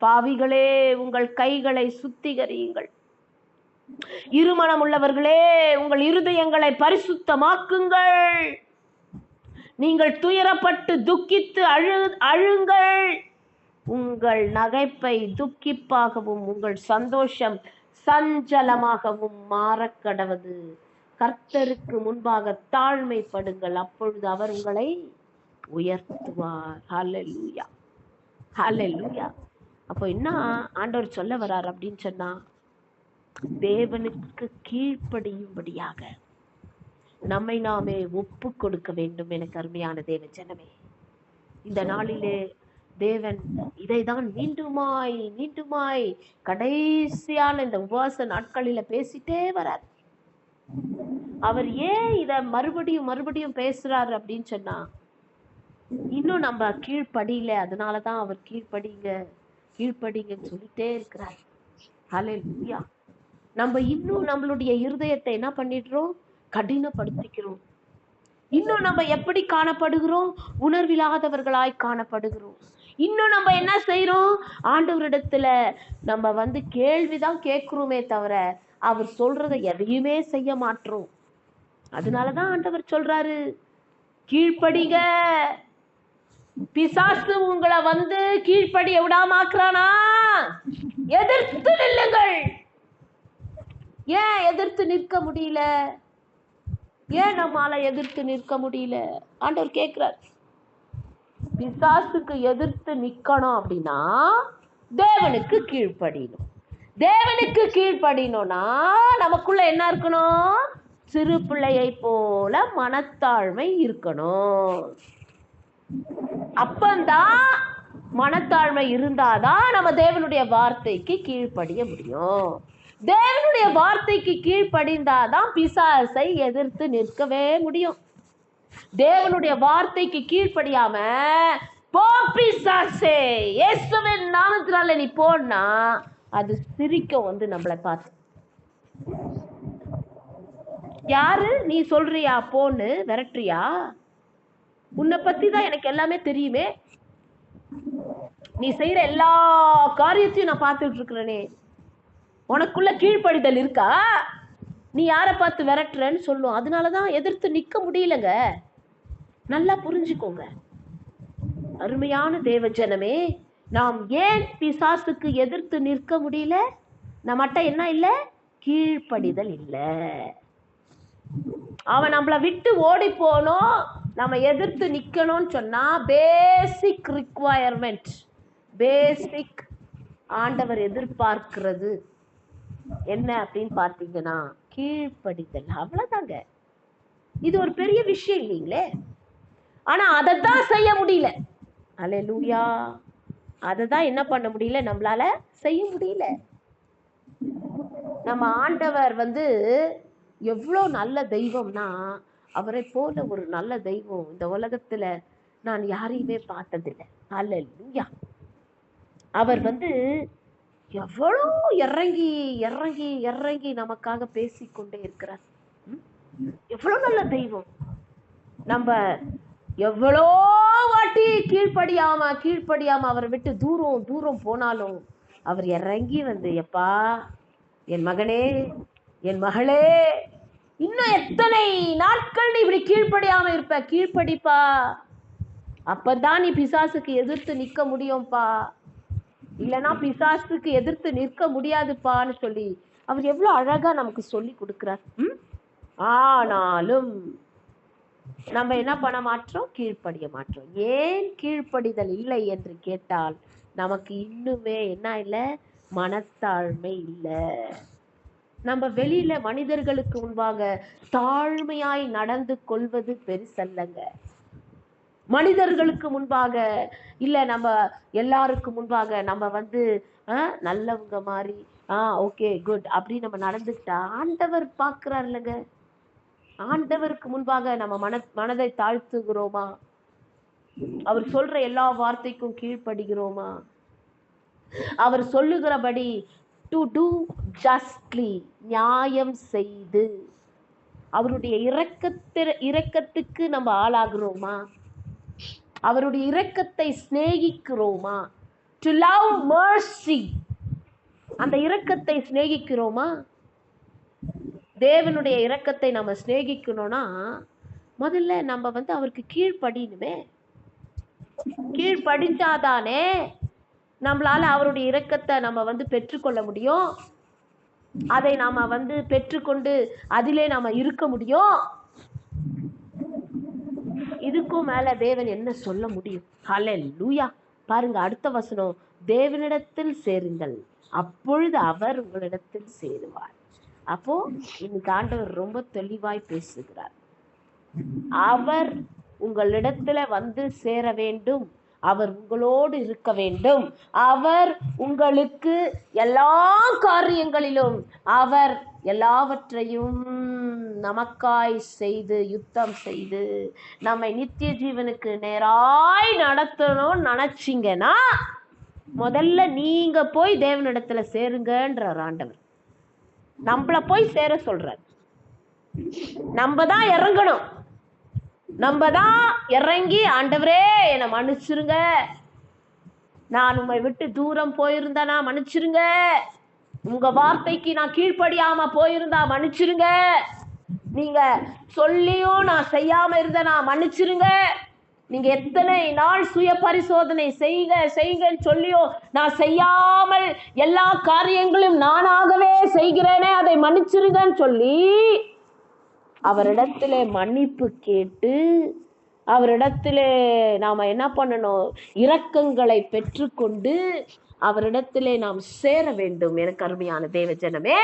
பாவிகளே, உங்கள் கைகளை சுத்திகரியுங்கள். இருமனம் உள்ளவர்களே, உங்கள் இருதயங்களை பரிசுத்தமாக்குங்கள். நீங்கள் துயரப்பட்டு துக்கித்து அழுங்கள். உங்கள் நகைப்பை துக்கிப்பாகவும் உங்கள் சந்தோஷம் சஞ்சலமாகவும் மாறக்கடவது. கர்த்தருக்கு முன்பாக தாழ்மைப்படுங்கள், அப்பொழுது அவர் உங்களை உயர்த்துவார். ஹல்லேலூயா, ஹல்லேலூயா. அப்போ என்ன ஆண்டவர் சொல்ல வர்றார் அப்படின்னு சொன்னா, தேவனுக்கு கீழ்ப்படியும்படியாக நம்மை நாமே ஒப்பு கொடுக்க வேண்டும். எனக்கு அருமையான தேவ ஜனமே, இந்த நாளிலே தேவன் இதைதான் மீண்டுமாய் மீண்டுமாய் கடைசியான இந்த உபவாச நாட்களில பேசிட்டே வரார். அவர் ஏன் இத மறுபடியும் மறுபடியும் பேசுறாரு அப்படின்னு சொன்னா, இன்னும் நம்ம கீழ்ப்படியில, அதனாலதான் அவர் கீழ்ப்படிங்கன்னு சொல்லிட்டே இருக்கிறார். ஹல்லேலூயா. நம்ம இன்னும் நம்மளுடைய இருதயத்தை என்ன பண்ணிடுறோம்? கடினப்படுத்திக்கிறோம். இன்னும் நம்ம எப்படி காணப்படுகிறோம்? உணர்வில்லாதவர்களாய் காணப்படுகிறோம். இன்னும் நம்ம என்ன செய்யறோம்? ஆண்டவரிடத்துல நம்ம கேள்விதான் கேட்கிறோமே தவிர அவர் சொல்றதை எதையுமே செய்ய மாட்டோம். அதனாலதான் ஆண்டவர் சொல்றாரு, கீழ்ப்படிங்க. பிசாசு உங்களை கீழ்ப்படிய விடாமாக்குறானா? எதிர்த்து நில்லுங்கள். ஏன் எதிர்த்து நிற்க முடியல? ஏன் நம்மால எதிர்த்து நிற்க முடியல? ஆண்டவர் கேட்கிறார். பிசாசுக்கு எதிர்த்து நிக்கணும் அப்படின்னா தேவனுக்கு கீழ்ப்படியணும். தேவனுக்கு கீழ்ப்படியணும்னா நமக்குள்ள என்ன இருக்கணும்? சிறு பிள்ளையை போல மனத்தாழ்மை இருக்கணும். அப்பந்தான், மனத்தாழ்மை இருந்தாதான் நம்ம தேவனுடைய வார்த்தைக்கு கீழ்ப்படிய முடியும். தேவனுடைய வார்த்தைக்கு கீழ்ப்படிந்தாதான் பிசாசை எதிர்த்து நிற்கவே முடியும். தேவனுடைய வார்த்தைக்கு கீழ்ப்படியாம, போ பிசாசே, இயேசுவின் நாமத்தினால நீ போனா, அது சிரிக்க நம்மளை பார்த்து. யாரு நீ சொல்றியா போன்னு விரட்டுறியா? உன்னை பத்தி தான் எனக்கு எல்லாமே தெரியுமே. நீ செய்யற எல்லா காரியத்தையும் நான் பார்த்துட்டு இருக்கிறேனே. உனக்குள்ள கீழ்ப்படிதல் இருக்கா? நீ யாரை பார்த்து விரட்டுறன்னு சொல்லும். அதனாலதான் எதிர்த்து நிக்க முடியலங்க. நல்லா புரிஞ்சுக்கோங்க அருமையான தேவ ஜனமே. நாம் ஏன் பிசாசுக்கு எதிர்த்து நிற்க முடியல? நம்மகிட்ட என்ன இல்ல? கீழ்ப்படிதல் இல்ல. அவன் நம்மளை விட்டு ஓடி போனோம், நம்ம எதிர்த்து நிக்கணும்னு சொன்னா பேசிக் ரிக்வயர்மெண்ட், பேசிக் ஆண்டவர் எதிர்பார்க்கிறது என்ன அப்படின்னு பார்த்தீங்கன்னா கீழ்ப்படிதல். அவ்வளவுதாங்க. இது ஒரு பெரிய விஷயம் இல்லைங்களே. ஆனா அதைத்தான் செய்ய முடியல. அல்லேலூயா. அதைதான் என்ன பண்ண முடியல? நம்மளால செய்ய முடியல. நம்ம ஆண்டவர் எவ்வளோ நல்ல தெய்வம்னா, அவரை போல ஒரு நல்ல தெய்வம் இந்த உலகத்துல நான் யாரையுமே பார்த்ததில்லை. அல்லேலூயா. அவர் எவ்வளோ இறங்கி இறங்கி இறங்கி நமக்காக பேசிக்கொண்டே இருக்கிறார். எவ்வளோ நல்ல தெய்வம். நம்ம எவ்வளோ வாட்டி கீழ்ப்படியாம அவரை விட்டு தூரம் தூரம் போனாலும் அவர் இறங்கி எப்பா என் மகனே, என் மகளே, இன்னும் எத்தனை நாட்கள் நீ இப்படி கீழ்ப்படியாம இருப்ப? கீழ்ப்படிப்பா, அப்பதான் நீ பிசாசுக்கு எதிர்த்து நிக்க முடியும்பா, இல்லைன்னா பிசாசுக்கு எதிர்த்து நிற்க முடியாதுப்பான்னு சொல்லி அவர் எவ்வளவு அழகா நமக்கு சொல்லி கொடுக்கிறார். ஆனாலும் நம்ம என்ன பண்ண மாட்டோம்? கீழ்ப்படிய மாட்டோம். ஏன் கீழ்ப்படிதல் இல்லை என்று கேட்டால், நமக்கு இன்னுமே என்ன இல்லை? மனத்தாழ்மை இல்லை. நம்ம வெளியில மனிதர்களுக்கு முன்பாக தாழ்மையாய் நடந்து கொள்வது பெருசல்லங்க. மனிதர்களுக்கு முன்பாக இல்ல, நம்ம எல்லாருக்கும் முன்பாக நம்ம நல்லவங்க மாதிரி ஓகே குட் அப்படி நம்ம நடந்துக்கிட்டா ஆண்டவர் பார்க்கிறார் இல்லைங்க. ஆண்டவருக்கு முன்பாக நம்ம மனதை தாழ்த்துகிறோமா? அவர் சொல்ற எல்லா வார்த்தைக்கும் கீழ்ப்படுகிறோமா? அவர் சொல்லுகிறபடி டு டூ ஜஸ்ட்லி, நியாயம் செய்து அவருடைய இரக்கத்துக்கு நம்ம ஆளாகிறோமா? அவருடைய இரக்கத்தை சிநேகிக்கிறோமா? டு லவ் mercy, அந்த இரக்கத்தை சிநேகிக்கிறோமா? தேவனுடைய இரக்கத்தை நம்ம சிநேகிக்கணும்னா முதல்ல நம்ம அவருக்கு கீழ்ப்படியணுமே. கீழ்ப்படிஞ்சாதானே நம்மளால அவருடைய இரக்கத்தை நம்ம பெற்றுக்கொள்ள முடியும். அதை நாம பெற்றுக்கொண்டு அதிலே நாம இருக்க முடியும். இதுக்கும் மேல தேவன் என்ன சொல்ல முடியும்? ஹல்லேலூயா. பாருங்க அடுத்த வசனம், தேவனிடத்தில் சேருங்கள், அப்பொழுது அவர் உங்களிடத்தில் சேருவார். அப்போ இன்னைக்கு ஆண்டவர் ரொம்ப தெளிவாய் பேசுகிறார். அவர் உங்களிடத்துல சேர வேண்டும், அவர் உங்களோடு இருக்க வேண்டும், அவர் உங்களுக்கு எல்லா காரியங்களிலும் அவர் எல்லாவற்றையும் நமக்காய் செய்து யுத்தம் செய்து நம்மை நித்திய ஜீவனுக்கு நேராய் நடத்தணும்னு நினைச்சீங்கன்னா முதல்ல நீங்க போய் தேவனிடத்துல சேருங்கன்றார் ஆண்டவர். நம்மள போய் சேர சொல்றார். நம்ம தான் இறங்கணும். நம்ம தான் இறங்கி, ஆண்டவரே என்னை மன்னிச்சிருங்க, நான் உம்மை விட்டு தூரம் போயிருந்தேனா மன்னிச்சிருங்க, உங்க வார்த்தைக்கு நான் கீழ்ப்படியாம போயிருந்தா மன்னிச்சிருங்க, நீங்க சொல்லியும் நான் செய்யாம இருந்தேனா மன்னிச்சிருங்க, நீங்க எத்தனை நாள் சுய பரிசோதனை செய்யுங்கன்னு சொல்லியோ நான் செய்யாமல் எல்லா காரியங்களும் நானாகவே செய்கிறேனே, அதை மன்னிச்சிருங்கன்னு சொல்லி அவரிடத்துல மன்னிப்பு கேட்டு அவரிடத்துல நாம என்ன பண்ணணும்? இரக்கங்களை பெற்றுக்கொண்டு அவரிடத்திலே நாம் சேர வேண்டும். எனக்கு அருமையான தேவ ஜனமே,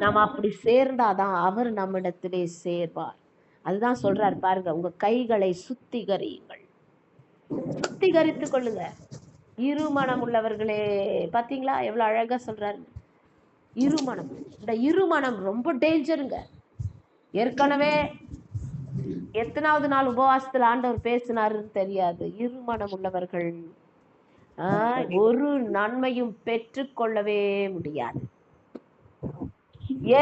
நாம் அப்படி சேர்ந்தாதான் அவர் நம்மிடத்திலே சேர்வார். அதுதான் சொல்றார் பாருங்க, உங்க கைகளை சுத்திகரியுங்கள், சுத்திகரித்துக் கொள்ளுங்க. இருமனம் உள்ளவர்களே, பாத்தீங்களா எவ்வளவு அழகா சொல்றாரு? இருமனம். இந்த இருமனம் ரொம்ப டேஞ்சருங்க. ஏற்கனவே எத்தனாவது நாள் உபவாசத்துல ஆண்டவர் பேசினாருன்னு தெரியாது. இருமனம் உள்ளவர்கள் ஒரு நன்மையும் பெற்றுக்கொள்ளவே முடியாது.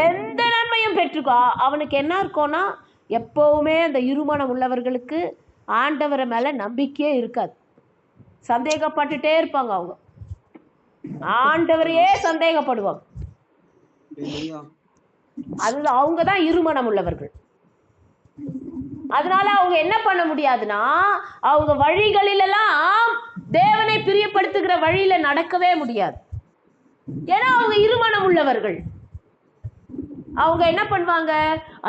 எந்த நன்மையும் பெற்றுக்கோ, அவனுக்கு என்ன இருக்கும்னா எப்பவுமே அந்த இருமனம் உள்ளவர்களுக்கு ஆண்டவரை மேல நம்பிக்கையே இருக்காது. சந்தேகப்பட்டுட்டே இருப்பாங்க. அவங்க ஆண்டவரையே சந்தேகப்படுவாங்க. அதுதான் அவங்கதான் இருமனம் உள்ளவர்கள். அதனால அவங்க என்ன பண்ண முடியாதுன்னா, அவங்க வழிகளிலெல்லாம் தேவனை பிரியப்படுத்துகிற வழியில நடக்கவே முடியாது. ஏன்னா அவங்க இருமனம் உள்ளவர்கள். அவங்க என்ன பண்ணுவாங்க?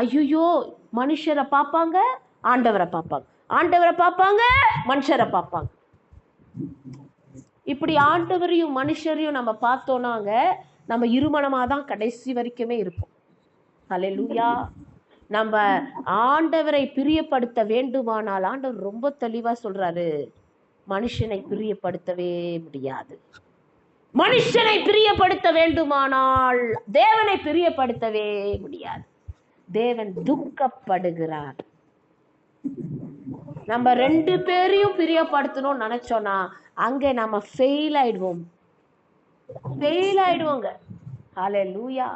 ஐயோ, மனுஷரை பார்ப்பாங்க, ஆண்டவரை பார்ப்பாங்க, ஆண்டவரை பார்ப்பாங்க, மனுஷரை பார்ப்பாங்க. இப்படி ஆண்டவரையும் மனுஷரையும் நம்ம பார்த்தோம்னாங்க நம்ம இருமனமாதான் கடைசி வரைக்குமே இருப்போம். ஹல்லேலூயா. நம்ம ஆண்டவரை பிரியப்படுத்த வேண்டுமானால் ஆண்டவர் ரொம்ப தெளிவா சொல்றாரு, மனுஷனை பிரியப்படுத்தவே முடியாது. மனுஷனை பிரியப்படுத்த வேண்டுமானால் தேவனை பிரியப்படுத்தவே முடியாது. தேவன் துக்கப்படுகிறார். நம்ம ரெண்டு பேரையும் பிரியப்படுத்தணும்னு நினைச்சோம்னா அங்க நம்ம ஃபெயில் ஆயிடுவோங்க. ஹல்லேலூயா.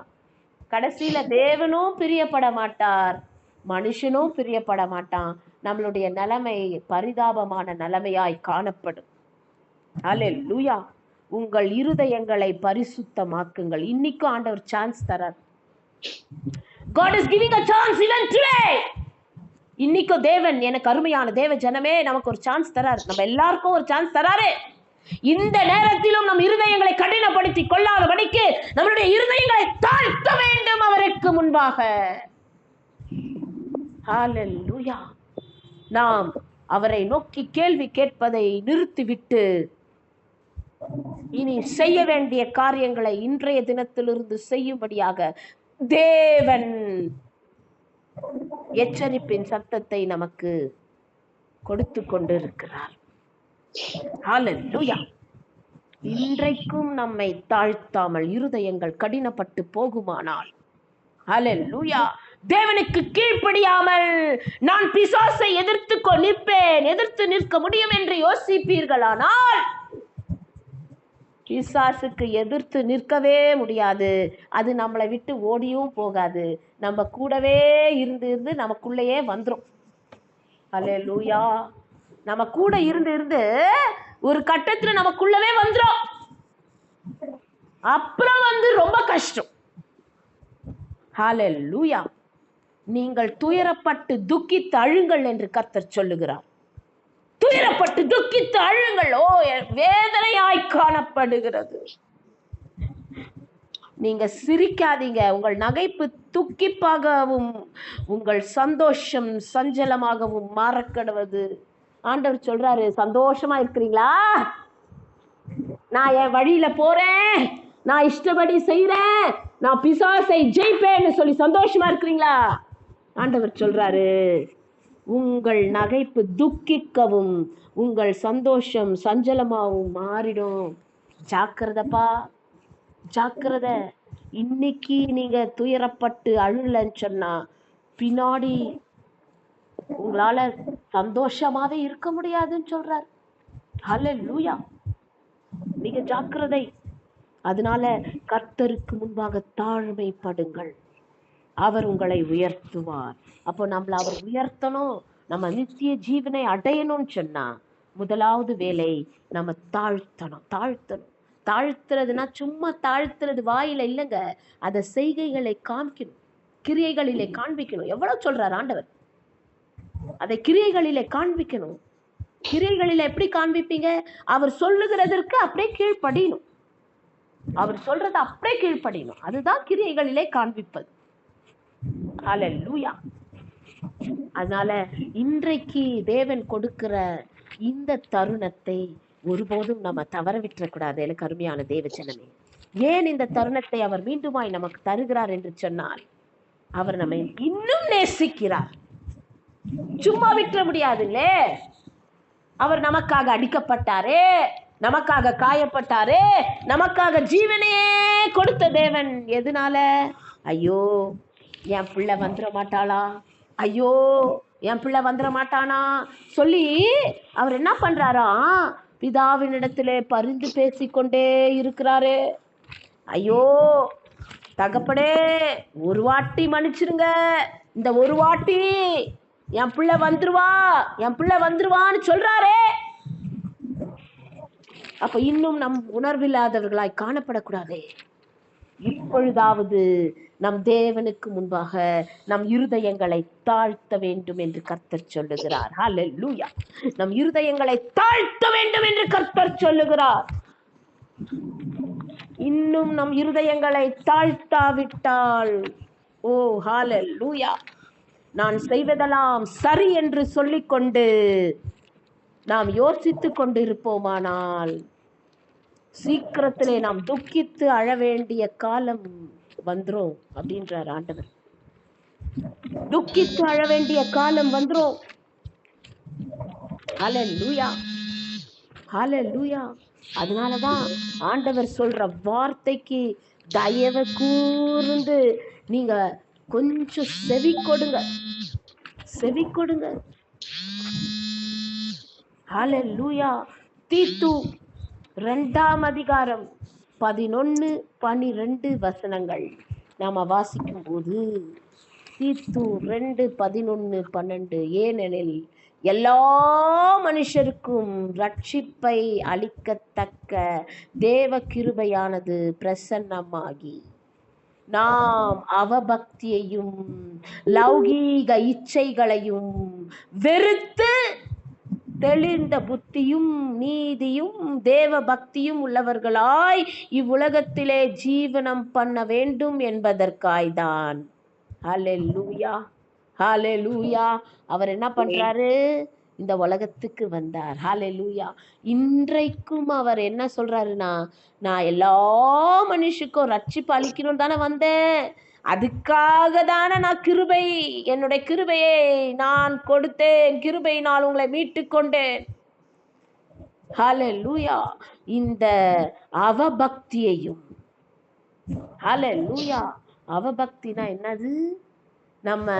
கடைசியில தேவனும் பிரியப்பட மாட்டார், மனுஷனும் பிரியப்பட மாட்டான். நம்மளுடைய நிலைமை பரிதாபமான நிலைமையாய் காணப்படும். ஹல்லேலூயா. உங்கள் இருதயங்களை பரிசுத்தமாக்குங்கள். இன்னைக்கும் ஆண்டவர் chance தரார். God is giving a chance even today. இன்னைக்கும் தேவன், எனக்கு அருமையான தேவ ஜனமே, நமக்கு ஒரு சான்ஸ் தரார். நம்ம எல்லாருக்கும் ஒரு சான்ஸ் தராரு. இந்த நேரத்திலும் நம் இருதயங்களை கடினப்படுத்தி கொள்ளாதபடிக்கு நம்மளுடைய இருதயங்களை தாழ்த்த வேண்டும் அவருக்கு முன்பாக. ஹல்லேலூயா. நாம் அவரை நோக்கி கேள்வி கேட்பதை நிறுத்திவிட்டு இனி செய்ய வேண்டிய காரியங்களை இன்றைய தினத்திலிருந்து செய்யும்படியாக தேவன் எச்சரிப்பின் சத்தத்தை நமக்கு கொடுத்து கொண்டிருக்கிறார். ஹல்லேலூயா. இன்றைக்கும் நம்மை தாழ்த்தாமல் இருதயங்கள் கடினப்பட்டு போகுமானால், ஹல்லேலூயா, தேவனுக்கு கீழ்ப்படியாமல் நான் பிசாசை எதிர்த்து நிற்க முடியும் என்று யோசிப்பீர்களானால் பிசாசுக்கு எதிர்த்து நிற்கவே முடியாது. அது நம்மளை விட்டு ஓடியும் போகாது. நம்ம கூடவே இருந்து நமக்குள்ளேயே வந்துரும். அல்லேலூயா. நம்ம கூட இருந்து ஒரு கட்டத்துல நமக்குள்ளவே வந்துரும். அப்புறம் ரொம்ப கஷ்டம். ஹல்லேலூயா. நீங்கள் துயரப்பட்டு துக்கித்து அழுங்கள் என்று கர்த்தர் சொல்லுகிறார். துயரப்பட்டு துக்கித்து அழுங்கள். வேதனையாய் காணப்படுகிறது. நீங்க சிரிக்காதீங்க. உங்கள் நகைப்பு துக்கிப்பாகவும் உங்கள் சந்தோஷம் சஞ்சலமாகவும் மாறக்கடுவது. ஆண்டவர் சொல்றாரு, சந்தோஷமா இருக்கிறீங்களா? நான் என் வழியில போறேன், நான் இஷ்டப்படி செய்யறேன், நான் பிசாசை ஜெயிப்பேன்னு சொல்லி சந்தோஷமா இருக்கிறீங்களா? ஆண்டவர் சொல்றாரு, உங்கள் நகைப்பு துக்கிக்கவும் உங்கள் சந்தோஷம் சஞ்சலமாகவும் மாறிடும். ஜாக்கிரதப்பா, ஜாக்கிரதை. இன்னைக்கு நீங்க துயரப்பட்டு அழுலன்னு சொன்னா பின்னாடி உங்களால சந்தோஷமாவே இருக்க முடியாதுன்னு சொல்றார். ஹல்லேலூயா. நீங்க ஜாக்கிரதை. அதனால கர்த்தருக்கு முன்பாக தாழ்மைப்படுங்கள், அவர் உங்களை உயர்த்துவார். அப்போ நம்மள அவர் உயர்த்தணும், நம்ம நித்திய ஜீவனை அடையணும்னு சொன்னா முதலாவது வேலை நம்ம தாழ்த்தணும். தாழ்த்துறதுன்னா சும்மா தாழ்த்துறது வாயில இல்லைங்க, அதை செய்கைகளை காமிக்கணும், கிரியைகளிலே காண்பிக்கணும். எவ்வளவு சொல்றார் ஆண்டவர், அதை கிரியைகளிலே காண்பிக்கணும். கிரியைகளில எப்படி காண்பிப்பீங்க? அவர் சொல்லுகிறதற்கு அப்படியே கீழ்ப்படியணும். அவர் சொல்றத அப்படியே கீழ்ப்படியணும். அதுதான் கிரியைகளிலே காண்பிப்பது. ஹல்லேலூயா. அதனால இன்றைக்கு தேவன் கொடுக்கிற இந்த தருணத்தை ஒருபோதும் நம்ம தவற விட்டுறக்கூடாது. எனக்கு அருமையான தேவஜனமே, ஏன் இந்த தருணத்தை அவர் மீண்டுமாய் நமக்கு தருகிறார் என்று சொன்னால், அவர் நம்மை இன்னும் நேசிக்கிறார். சும்மா விட்டுற முடியாதுல்லே. அவர் நமக்காக அடிக்கப்பட்டாரே, நமக்காக காயப்பட்டாரே, நமக்காக ஜீவனையே கொடுத்த தேவன். எதனால? ஐயோ என் பிள்ளை வந்துட மாட்டாளா, ஐயோ என் பிள்ளை வந்துட மாட்டானா சொல்லி அவர் என்ன பண்றாரா, பிதாவினிடத்திலே பரிந்து பேசிக்கொண்டே இருக்கிறாரு. ஐயோ தகப்பனே, ஒரு வாட்டி மன்னிச்சிருங்க, இந்த ஒரு வாட்டி என் பிள்ளை வந்துருவான்னு சொல்றாரே. அப்ப இன்னும் நம் உணர்வில்லாதவர்களாய் காணப்படக்கூடாதே. இப்பொழுதாவது நம் தேவனுக்கு முன்பாக நம் இருதயங்களை தாழ்த்த வேண்டும் என்று கர்த்தர் சொல்லுகிறார். ஹல்லேலூயா. நம் இருதயங்களை தாழ்த்த வேண்டும் என்று கர்த்தர் சொல்லுகிறார். இன்னும் நம் இருதயங்களை தாழ்த்தாவிட்டால், ஓ ஹல்லேலூயா, நான் செய்வதெல்லாம் சரி என்று சொல்லிக்கொண்டு நாம் யோசித்து கொண்டு இருப்போமானால் சீக்கிரத்திலே நாம் துக்கித்து அழ வேண்டிய காலம் வந்துரும் அப்படின்றார் ஆண்டவர். துக்கித்து அழ வேண்டிய காலம் வந்துரும். ஹல்லேலூயா, ஹல்லேலூயா. அதனாலதான் ஆண்டவர் சொல்ற வார்த்தைக்கு தயவு கூர்ந்து நீங்க கொஞ்சம் செவி கொடுங்க. ஹல்லேலூயா. தீத்து 2ஆம் அதிகாரம் 11-12 வசனங்கள் நாம வாசிக்கும் போது, தீத்து 2:11-12, ஏனெனில் எல்லா மனுஷருக்கும் ரட்சிப்பை அளிக்கத்தக்க தேவ கிருபையானது பிரசன்னமாகி, நாம் அவபக்தியையும் லௌகீக இச்சைகளையும் வெறுத்து தெளிந்த புத்தியும் நீதியும் தேவ பக்தியும் உள்ளவர்களாய் இவ்வுலகத்திலே ஜீவனம் பண்ண வேண்டும் என்பதற்காய்தான். ஹல்லேலூயா, ஹல்லேலூயா. அவர் என்ன பண்றாரு? இந்த உலகத்துக்கு வந்தார். ஹல்லேலூயா. இன்றைக்கும் அவர் என்ன சொல்றாருன்னா, நான் எல்லா மனுஷருக்கும் ரட்சிப்பு அளிக்கணும்னு தானே வந்தேன், அதுக்காக தானே நான் என்னுடைய கிருபையை நான் கொடுத்தேன், கிருபையினால் உங்களை மீட்டு கொண்டேன். ஹல்லேலூயா. இந்த அவபக்தியையும், ஹல்லேலூயா, அவபக்தினா என்னது? நம்ம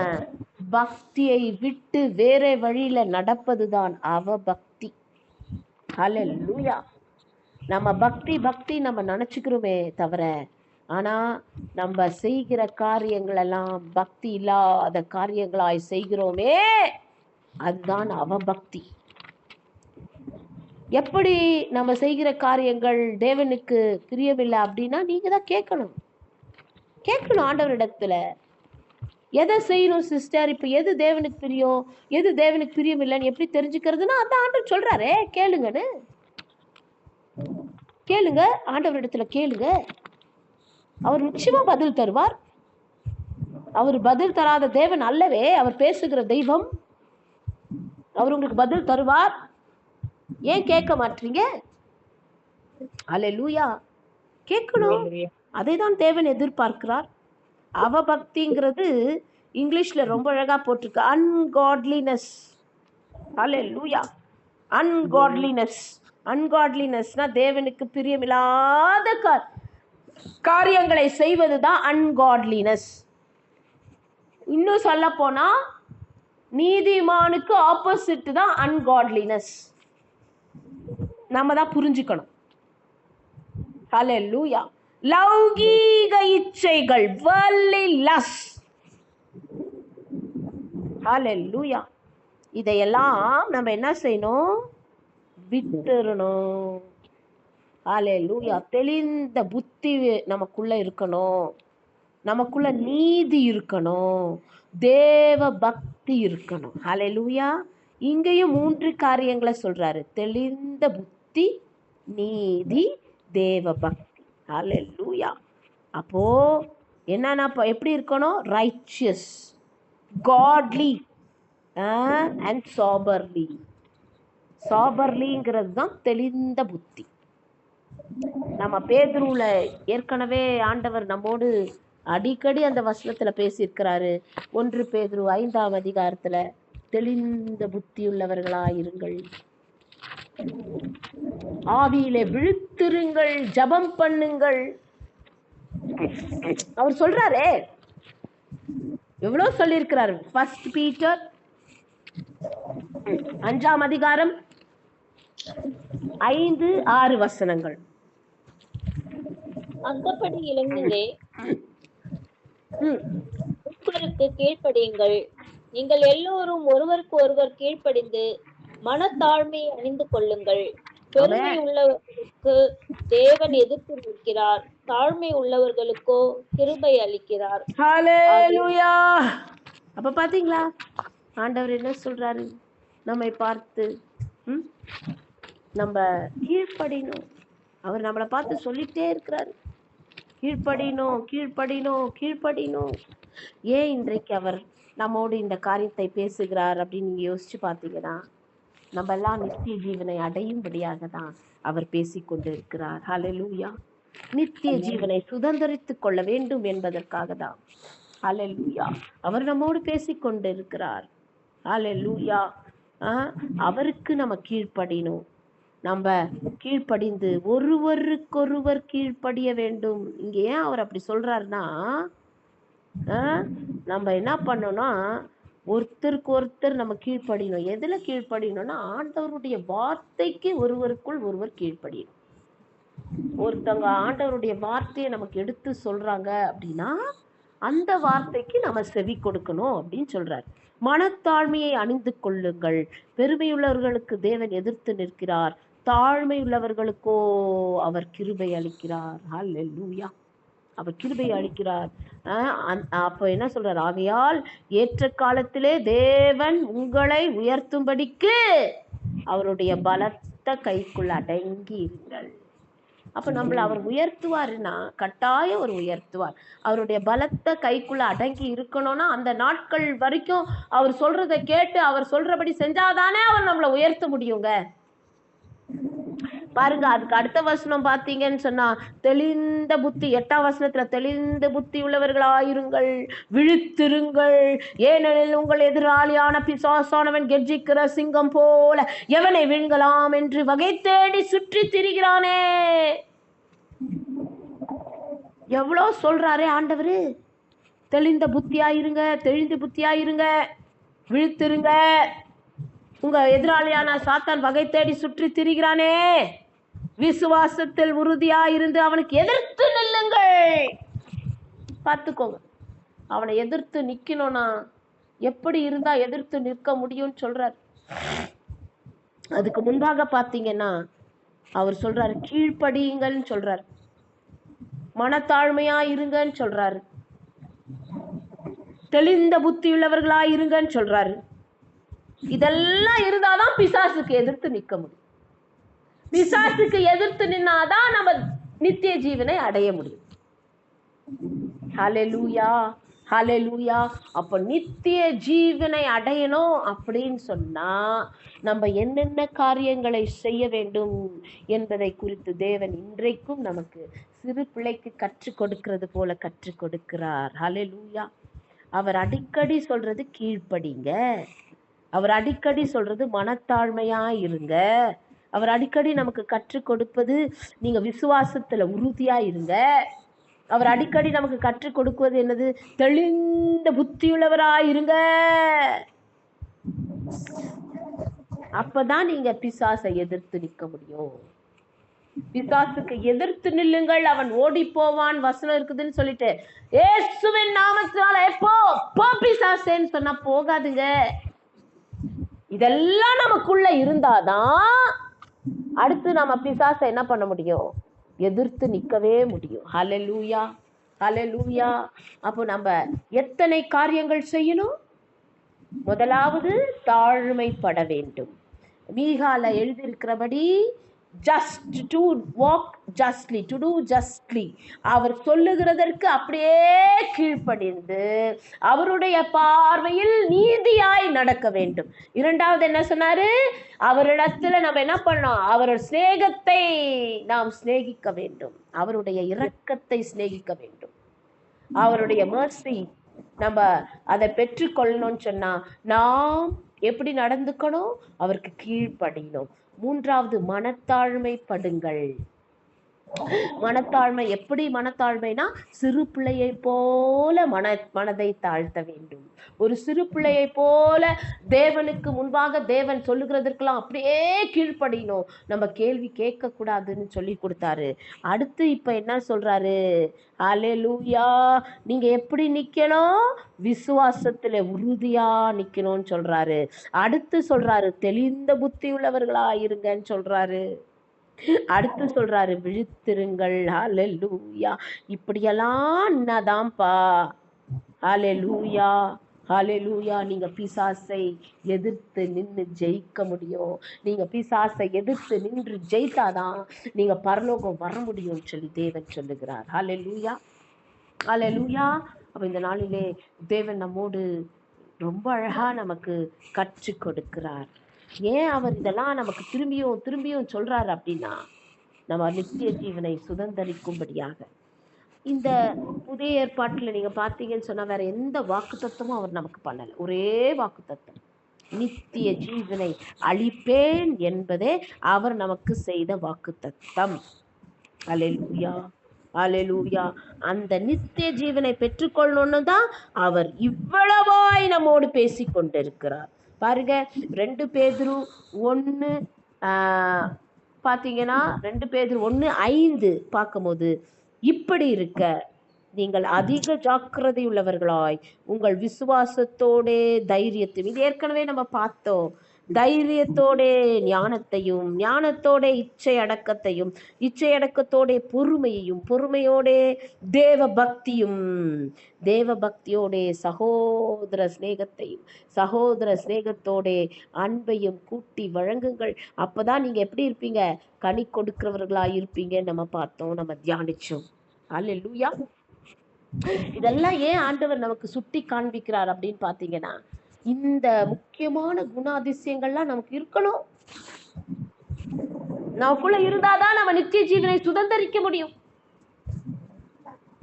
பக்தியை விட்டு வேற வழியில நடப்பதுதான் அவபக்தி. ஹல்லேலூயா. நம்ம பக்தி நம்ம நினைச்சுக்கிறோமே தவிர, ஆனா நம்ம செய்கிற காரியங்கள் எல்லாம் பக்தி இல்லாத காரியங்களாய் செய்கிறோமே, அதுதான் அவபக்தி. எப்படி நம்ம செய்கிற காரியங்கள் தேவனுக்கு பிரியமில்லை அப்படின்னா நீங்க தான் கேட்கணும் ஆண்டவரிடத்துல. எதை செய்யணும் சிஸ்டர், இப்ப எது தேவனுக்கு பிரியம் எது தேவனுக்கு பிரியம் இல்லைன்னு எப்படி தெரிஞ்சுக்கிறதுன்னா அந்த ஆண்டவர் சொல்றாரே கேளுங்கன்னு. கேளுங்க, ஆண்டவரிடத்துல கேளுங்க, அவர் நிச்சயமா பதில் தருவார். அவர் பதில் தராத தேவன் அல்லவே, அவர் பேசுகிற தெய்வம். அவர் உங்களுக்கு பதில் தருவார். ஏன் கேட்க மாட்டீங்க? அல்லேலூயா. கேட்கணும். அதை தான் தேவன் எதிர்பார்க்கிறார். அவபக்திங்கிறது இங்கிலீஷ்ல ரொம்ப அழகா போட்டிருக்கு, அன்காட்லினஸ். அல்லேலூயா. அன்காட்லினஸ். அன்காட்லினஸ்னா தேவனுக்கு பிரியமில்லாத காரியங்களை செய்வதுதான் அன்காட்லினஸ். இன்னும் சொல்ல போனா நீதிமானுக்கு ஆப்போசிட் தான் அன்காட்லினஸ். நம்ம தான் புரிஞ்சுக்கணும். ஹல்லேலூயா. லௌகீக இச்சைகள், worldly lust. ஹல்லேலூயா. இதையெல்லாம் நம்ம என்ன செய்யணும்? விட்டுறணும். ஹல்லேலூயா. தெளிந்த புத்தி நமக்குள்ள இருக்கணும், நமக்குள்ள நீதி இருக்கணும், தேவ பக்தி இருக்கணும். ஹல்லேலூயா. இங்கேயும் 3 காரியங்களை சொல்றாரு: தெளிந்த புத்தி, நீதி, தேவ பக்தி. ஹல்லேலூயா. அப்போ என்னன்னா எப்படி இருக்கணும்? Righteous, காட்லி and சாபர்லி. சாபர்லிங்கிறது தான் தெளிந்த புத்தி. நம்ம பேதுருல ஏற்கனவே ஆண்டவர் நம்மோடு அடிக்கடி அந்த வசனத்துல பேசியிருக்கிறாரு. 1 பேதுரு 5ஆம் அதிகாரத்துல தெளிந்த புத்தியுள்ளவர்களாயிருங்கள், ஆவியிலே விழித்திருங்கள், ஜபம் பண்ணுங்கள். அவர் சொல்றாரே, எவ்வளவு சொல்லியிருக்கிறாரு. 1 பீட்டர் 5ஆம் அதிகாரம் 5-6 வசனங்கள். அந்தப்படி இளைஞரே, மூப்பருக்கு கீழ்ப்படியுங்கள். நீங்கள் எல்லோரும் ஒருவருக்கு ஒருவர் கீழ்ப்படிந்து மனத்தாழ்மை அணிந்து கொள்ளுங்கள். பெருமை உள்ளவர்களுக்கு தேவன் எதிர்த்து நிற்கிறார், தாழ்மை உள்ளவர்களுக்கோ கிருபை அளிக்கிறார். ஹல்லேலூயா. அப்ப பாத்தீங்களா ஆண்டவர் என்ன சொல்றாரு நம்மை பார்த்து? நம்ம கீழ்ப்படினோம். அவர் நம்மளை பார்த்து சொல்லிட்டே இருக்கிறாரு, கீழ்ப்படினோம், கீழ்ப்படினோம், கீழ்ப்படினோம். ஏன் இன்றைக்கு அவர் நம்மோடு இந்த காரியத்தை பேசுகிறார் அப்படின்னு நீங்க யோசிச்சு பார்த்தீங்கன்னா, நம்ம எல்லாம் நித்திய ஜீவனை அடையும்படியாக தான் அவர் பேசிக்கொண்டு இருக்கிறார். ஹல்லேலூயா. நித்திய ஜீவனை சுதந்திரித்துக் கொள்ள வேண்டும் என்பதற்காக தான். ஹல்லேலூயா. அவர் நம்மோடு பேசிக்கொண்டு இருக்கிறார். ஹல்லேலூயா. அவருக்கு நம்ம கீழ்ப்படினோம். நம்ம கீழ்ப்படிந்து ஒருவருக்கொருவர் கீழ்ப்படிய வேண்டும். இங்க ஏன் அவர் அப்படி சொல்றாருன்னா, நம்ம என்ன பண்ணோம்னா ஒருத்தருக்கு ஒருத்தர் நம்ம கீழ்ப்படியணும். எதுல கீழ்ப்படியணும்னா ஆண்டவருடைய வார்த்தைக்கு ஒருவருக்குள் ஒருவர் கீழ்ப்படியணும். ஒருத்தவங்க ஆண்டவருடைய வார்த்தையை நமக்கு எடுத்து சொல்றாங்க அப்படின்னா அந்த வார்த்தைக்கு நம்ம செவி கொடுக்கணும் அப்படின்னு சொல்றாரு. மனத்தாழ்மையை அணிந்து கொள்ளுங்கள். பெருமையுள்ளவர்களுக்கு தேவன் எதிர்த்து நிற்கிறார், தாழ்மை உள்ளவர்களுக்கோ அவர் கிருபை அளிக்கிறார். ஹல்லேலூயா. அவர் கிருபை அளிக்கிறார். அப்ப என்ன சொல்றார்? ஆகையால் ஏற்ற காலத்திலே தேவன் உங்களை உயர்த்தும்படிக்கு அவருடைய பலத்த கைக்குள் அடங்கி இருங்கள். அப்ப நம்மள அவர் உயர்த்துவாருன்னா கட்டாயம் அவர் உயர்த்துவார். அவருடைய பலத்த கைக்குள்ள அடங்கி இருக்கணும்னா அந்த நாட்கள் வரைக்கும் அவர் சொல்றதை கேட்டு அவர் சொல்றபடி செஞ்சாதானே அவர் நம்மளை உயர்த்த முடியுங்க. பாருங்க, அதுக்கு அடுத்த வசனம் பார்த்தீங்கன்னு சொன்னா தெளிந்த புத்தி, 8ஆம் வசனத்துல தெளிந்த புத்தி உள்ளவர்களாயிருங்கள், விழித்திருங்கள், ஏனெனில் உங்கள் எதிராளியான பிசாசானவன் கெர்ச்சிக்கிற சிங்கம் போல எவனை விழுங்கலாம் என்று வகை தேடி சுற்றி திரிகிறானே. எவ்வளோ சொல்றாரே ஆண்டவரு. தெளிந்த புத்தியாயிருங்க, தெளிந்த புத்தியாயிருங்க, விழித்திருங்க. உங்க எதிராளியான சாத்தான் வகை தேடி சுற்றி திரிகிறானே, விசுவாசத்தில் உறுதியாயிருந்து அவனுக்கு எதிர்த்து நில்லுங்கள். பார்த்துக்கோங்க, அவனை எதிர்த்து நிக்கணும்னா எப்படி இருந்தா எதிர்த்து நிற்க முடியும்னு சொல்றார். அதுக்கு முன்பாக பாத்தீங்கன்னா அவர் சொல்றாரு, கீழ்ப்படியுங்கள்னு சொல்றாரு, மனத்தாழ்மையா இருங்கன்னு சொல்றாரு, தெளிந்த புத்தியுள்ளவர்களா இருங்கன்னு சொல்றாரு. இதெல்லாம் இருந்தாதான் பிசாசுக்கு எதிர்த்து நிற்க முடியும். பிசாசுக்கு எதிர்த்து நின்னாதான் நம்ம நித்திய ஜீவனை அடைய முடியும். ஹல்லேலூயா, ஹல்லேலூயா. அப்ப நித்திய ஜீவனை அடையணும் அப்படின்னு சொன்னா நம்ம என்னென்ன காரியங்களை செய்ய வேண்டும் என்பதை குறித்து தேவன் இன்றைக்கும் நமக்கு சிறு பிள்ளைக்கு கற்றுக் கொடுக்கிறது போல கற்றுக் கொடுக்கிறார். ஹல்லேலூயா. அவர் அடிக்கடி சொல்றது கீழ்ப்படிங்க, அவர் அடிக்கடி சொல்றது மனத்தாழ்மையா இருங்க, அவர் அடிக்கடி நமக்கு கற்றுக் கொடுப்பது நீங்க விசுவாசத்துல உறுதியா இருங்க, அவர் அடிக்கடி நமக்கு கற்றுக் கொடுக்குவது என்னது, தெளிந்த புத்தியுள்ளவராயிருங்க. அப்பதான் நீங்க பிசாசை எதிர்த்து நிற்க முடியும். பிசாசுக்கு எதிர்த்து நில்லுங்கள், அவன் ஓடி போவான் வசனம் இருக்குதுன்னு சொல்லிட்டு இயேசுவின் நாமத்தினால எப்போ போ பிசாசேன்னு சொன்னா போகாதுங்க. இதெல்லாம் நமக்குள்ள இருந்தாதான் அடுத்து நம்ம பிசாசை என்ன பண்ண முடியும், எதிர்த்து நிற்கவே முடியும். ஹல்லேலூயா, ஹல்லேலூயா. அப்போ நம்ம எத்தனை காரியங்கள் செய்யணும்? முதலாவது தாழ்மைப்பட வேண்டும். மீகால எழுதியிருக்கிறபடி just to walk justly, to do justly, அவர் சொல்லுகிறதற்கு அப்படியே கீழ்ப்படிந்து அவருடைய பார்வையில் நீதியாய் நடக்க வேண்டும். இரண்டாவது என்ன சொன்னாரு, அவரிடத்துல நம்ம என்ன பண்ணோம், அவருடைய சிநேகத்தை நாம் சிநேகிக்க வேண்டும், அவருடைய இரக்கத்தை சிநேகிக்க வேண்டும், அவருடைய mercy நம்ம அதை பெற்றுக்கொள்ளணும்னு சொன்னா நாம் எப்படி நடந்துக்கணும், அவருக்கு கீழ்ப்படியணும். மூன்றாவது மனத்தாழ்மைப்படுங்கள். மனத்தாழ்மை எப்படி? மனத்தாழ்மைனா சிறு பிள்ளையை போல மனதை தாழ்த்த வேண்டும். ஒரு சிறு பிள்ளையை போல தேவனுக்கு முன்பாக தேவன் சொல்லுகிறதற்கெல்லாம் அப்படியே கீழ்ப்படியணும், நம்ம கேள்வி கேட்க கூடாதுன்னு சொல்லி கொடுத்தாரு. அடுத்து இப்ப என்ன சொல்றாரு, ஹல்லேலூயா, நீங்க எப்படி நிக்கணும், விசுவாசத்துல உறுதியா நிக்கணும்னு சொல்றாரு. அடுத்து சொல்றாரு தெளிந்த புத்தி உள்ளவர்களா இருங்கன்னு சொல்றாரு. அடுத்து சொல்றாரு விழித்திருங்கள். ஹல்லேலூயா. இப்படியெல்லாம் என்னதான்ப்பா, ஹல்லேலூயா, ஹல்லேலூயா. நீங்க பிசாசை எதிர்த்து நின்று ஜெயிக்க முடியும். நீங்க பிசாசை எதிர்த்து நின்று ஜெயித்தாதான் நீங்க பரலோகம் வர முடியும்னு சொல்லி தேவன் சொல்லுகிறார். ஹல்லேலூயா, ஹல்லேலூயா. அப்ப இந்த நாளிலே தேவன் நம்மோடு ரொம்ப அழகா நமக்கு கற்றுக் கொடுக்கிறார். ஏன் அவர் இதெல்லாம் நமக்கு திரும்பியும் திரும்பியும் சொல்றாரு அப்படின்னா, நம்ம நித்திய ஜீவனை சுதந்தரிக்கும்படியாக. இந்த புதிய ஏற்பாட்டுல நீங்க பார்த்தீங்கன்னு சொன்னா வேற எந்த வாக்குத்தத்தமும் அவர் நமக்கு பண்ணல. ஒரே வாக்குத்தத்தம், நித்திய ஜீவனை அளிப்பேன் என்பதே அவர் நமக்கு செய்த வாக்குத்தத்தம். அல்லேலூயா, அல்லேலூயா. அந்த நித்திய ஜீவனை பெற்றுக்கொள்ளணும்னு தான் அவர் இவ்வளவாய் நம்மோடு பேசி கொண்டிருக்கிறார். பாருங்க, 2 பேதுரு 1 பார்த்தீங்கன்னா 2 பேதுரு 1:5 பார்க்கும்போது, இப்படி இருக்க நீங்கள் அதிக ஜாக்கிரதை உள்ளவர்களாய் உங்கள் விசுவாசத்தோடே தைரியத்தையும், இது ஏற்கனவே நம்ம பார்த்தோம், தைரியத்தோடே ஞானத்தையும், ஞானத்தோட இச்சை அடக்கத்தையும், இச்சை அடக்கத்தோட பொறுமையையும், பொறுமையோட தேவ பக்தியும், தேவ பக்தியோட சகோதர சிநேகத்தையும், சகோதர சிநேகத்தோட அன்பையும் கூட்டி வழங்குங்கள். அப்பதான் நீங்க எப்படி இருப்பீங்க, கனி கொடுக்கிறவர்களா இருப்பீங்க. நம்ம பார்த்தோம், நம்ம தியானிச்சோம். அல்லேலூயா. இதெல்லாம் ஏன் ஆண்டவர் நமக்கு சுட்டி காண்பிக்கிறார் அப்படின்னு பாத்தீங்கன்னா, இந்த முக்கியமான குணாதிசயங்கள்லாம் நமக்கு இருக்கணும். நமக்குள்ள இருந்தாதான் நம்ம நித்திய ஜீவனை சுதந்தரிக்க முடியும்.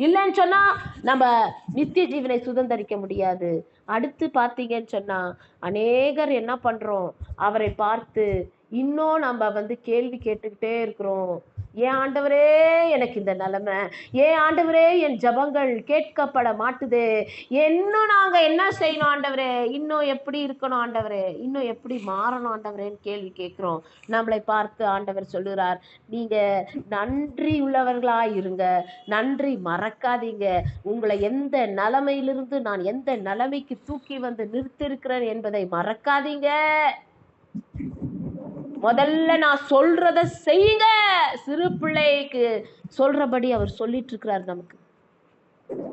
இல்லைன்னு சொன்னா நம்ம நித்திய ஜீவனை சுதந்தரிக்க முடியாது. அடுத்து பார்த்தீங்கன்னு சொன்னா அநேகர் என்ன பண்றோம், அவரை பார்த்து இன்னும் நம்ம கேள்வி கேட்டுக்கிட்டே இருக்கிறோம். ஏன் ஆண்டவரே எனக்கு இந்த நிலைமை, ஏன் ஆண்டவரே என் ஜபங்கள் கேட்கப்பட மாட்டுதே, இன்னும் நாங்க என்ன செய்யணும் ஆண்டவரே, இன்னும் எப்படி இருக்கணும் ஆண்டவரே, இன்னும் எப்படி மாறணும் ஆண்டவரேன்னு கேள்வி கேட்கிறோம். நம்மளை பார்த்து ஆண்டவர் சொல்லுகிறார், நீங்க நன்றி உள்ளவர்களா இருங்க, நன்றி மறக்காதீங்க. உங்களை எந்த நிலைமையிலிருந்து நான் எந்த நிலைமைக்கு தூக்கி வந்து நிறுத்திருக்கிறேன் என்பதை மறக்காதீங்க. முதல்ல நான் சொல்றத செய்யுங்க. சிறு பிள்ளைக்கு சொல்றபடி அவர் சொல்லிட்டு இருக்கிறார். நமக்கு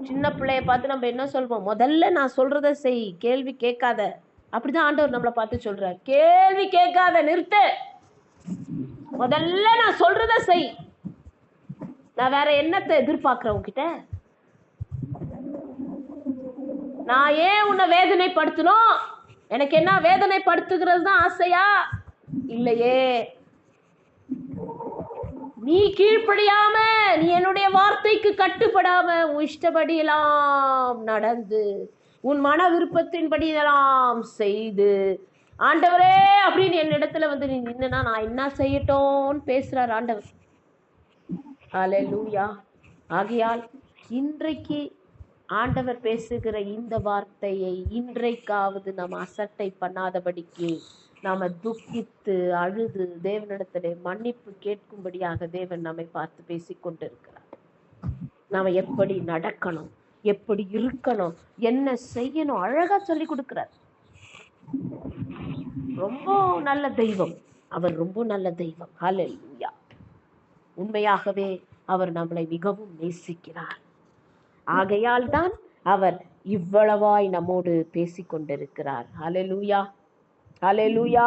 சின்ன பிள்ளைய பார்த்து நம்ம என்ன சொல்வோம்? முதல்ல நான் சொல்றத செய், கேள்வி கேட்காத. அப்படிதான் ஆண்டவர் நம்மளை பார்த்து சொல்றார். கேள்வி கேட்காத, நிறுத்து. முதல்ல நான் சொல்றத செய். நான் வேற என்னத்தை எதிர்பார்க்கிறேன் உன்கிட்ட? நான் ஏன் உன்னை வேதனைப்படுத்தணும்? எனக்கு என்ன வேதனைப்படுத்துகிறது தான் ஆசையா? இல்லையே. நீ கீழ்ப்படியாம, நீ என்னுடைய வார்த்தைக்கு கட்டுப்படாம, உன் இஷ்டப்படி எல்லாம் நடந்து, உன் மன விருப்பத்தின்படி எல்லாம் செய்து, ஆண்டவரே அப்படின்னு என்னிடத்துல வந்து நீ நின்னா நான் என்ன செய்யட்டோன்னு பேசுறார் ஆண்டவர். ஹல்லேலூயா. ஆகையால் இன்றைக்கு ஆண்டவர் பேசுகிற இந்த வார்த்தையை இன்றைக்காவது நாம் அசட்டை பண்ணாதபடிக்கு நாம துக்கித்து அழுது தேவனிடத்திலே மன்னிப்பு கேட்கும்படியாக தேவன் நம்மை பார்த்து பேசிக்கொண்டிருக்கிறார். நாம எப்படி நடக்கணும், எப்படி இருக்கணும், என்ன செய்யணும், அழகா சொல்லி கொடுக்கிறார். ரொம்ப நல்ல தெய்வம் அவர், ரொம்ப நல்ல தெய்வம். ஹல்லேலூயா. உண்மையாகவே அவர் நம்மளை மிகவும் நேசிக்கிறார். ஆகையால் தான் அவர் இவ்வளவாய் நம்மோடு பேசிக்கொண்டிருக்கிறார். ஹல்லேலூயா, ஹல்லேலூயா.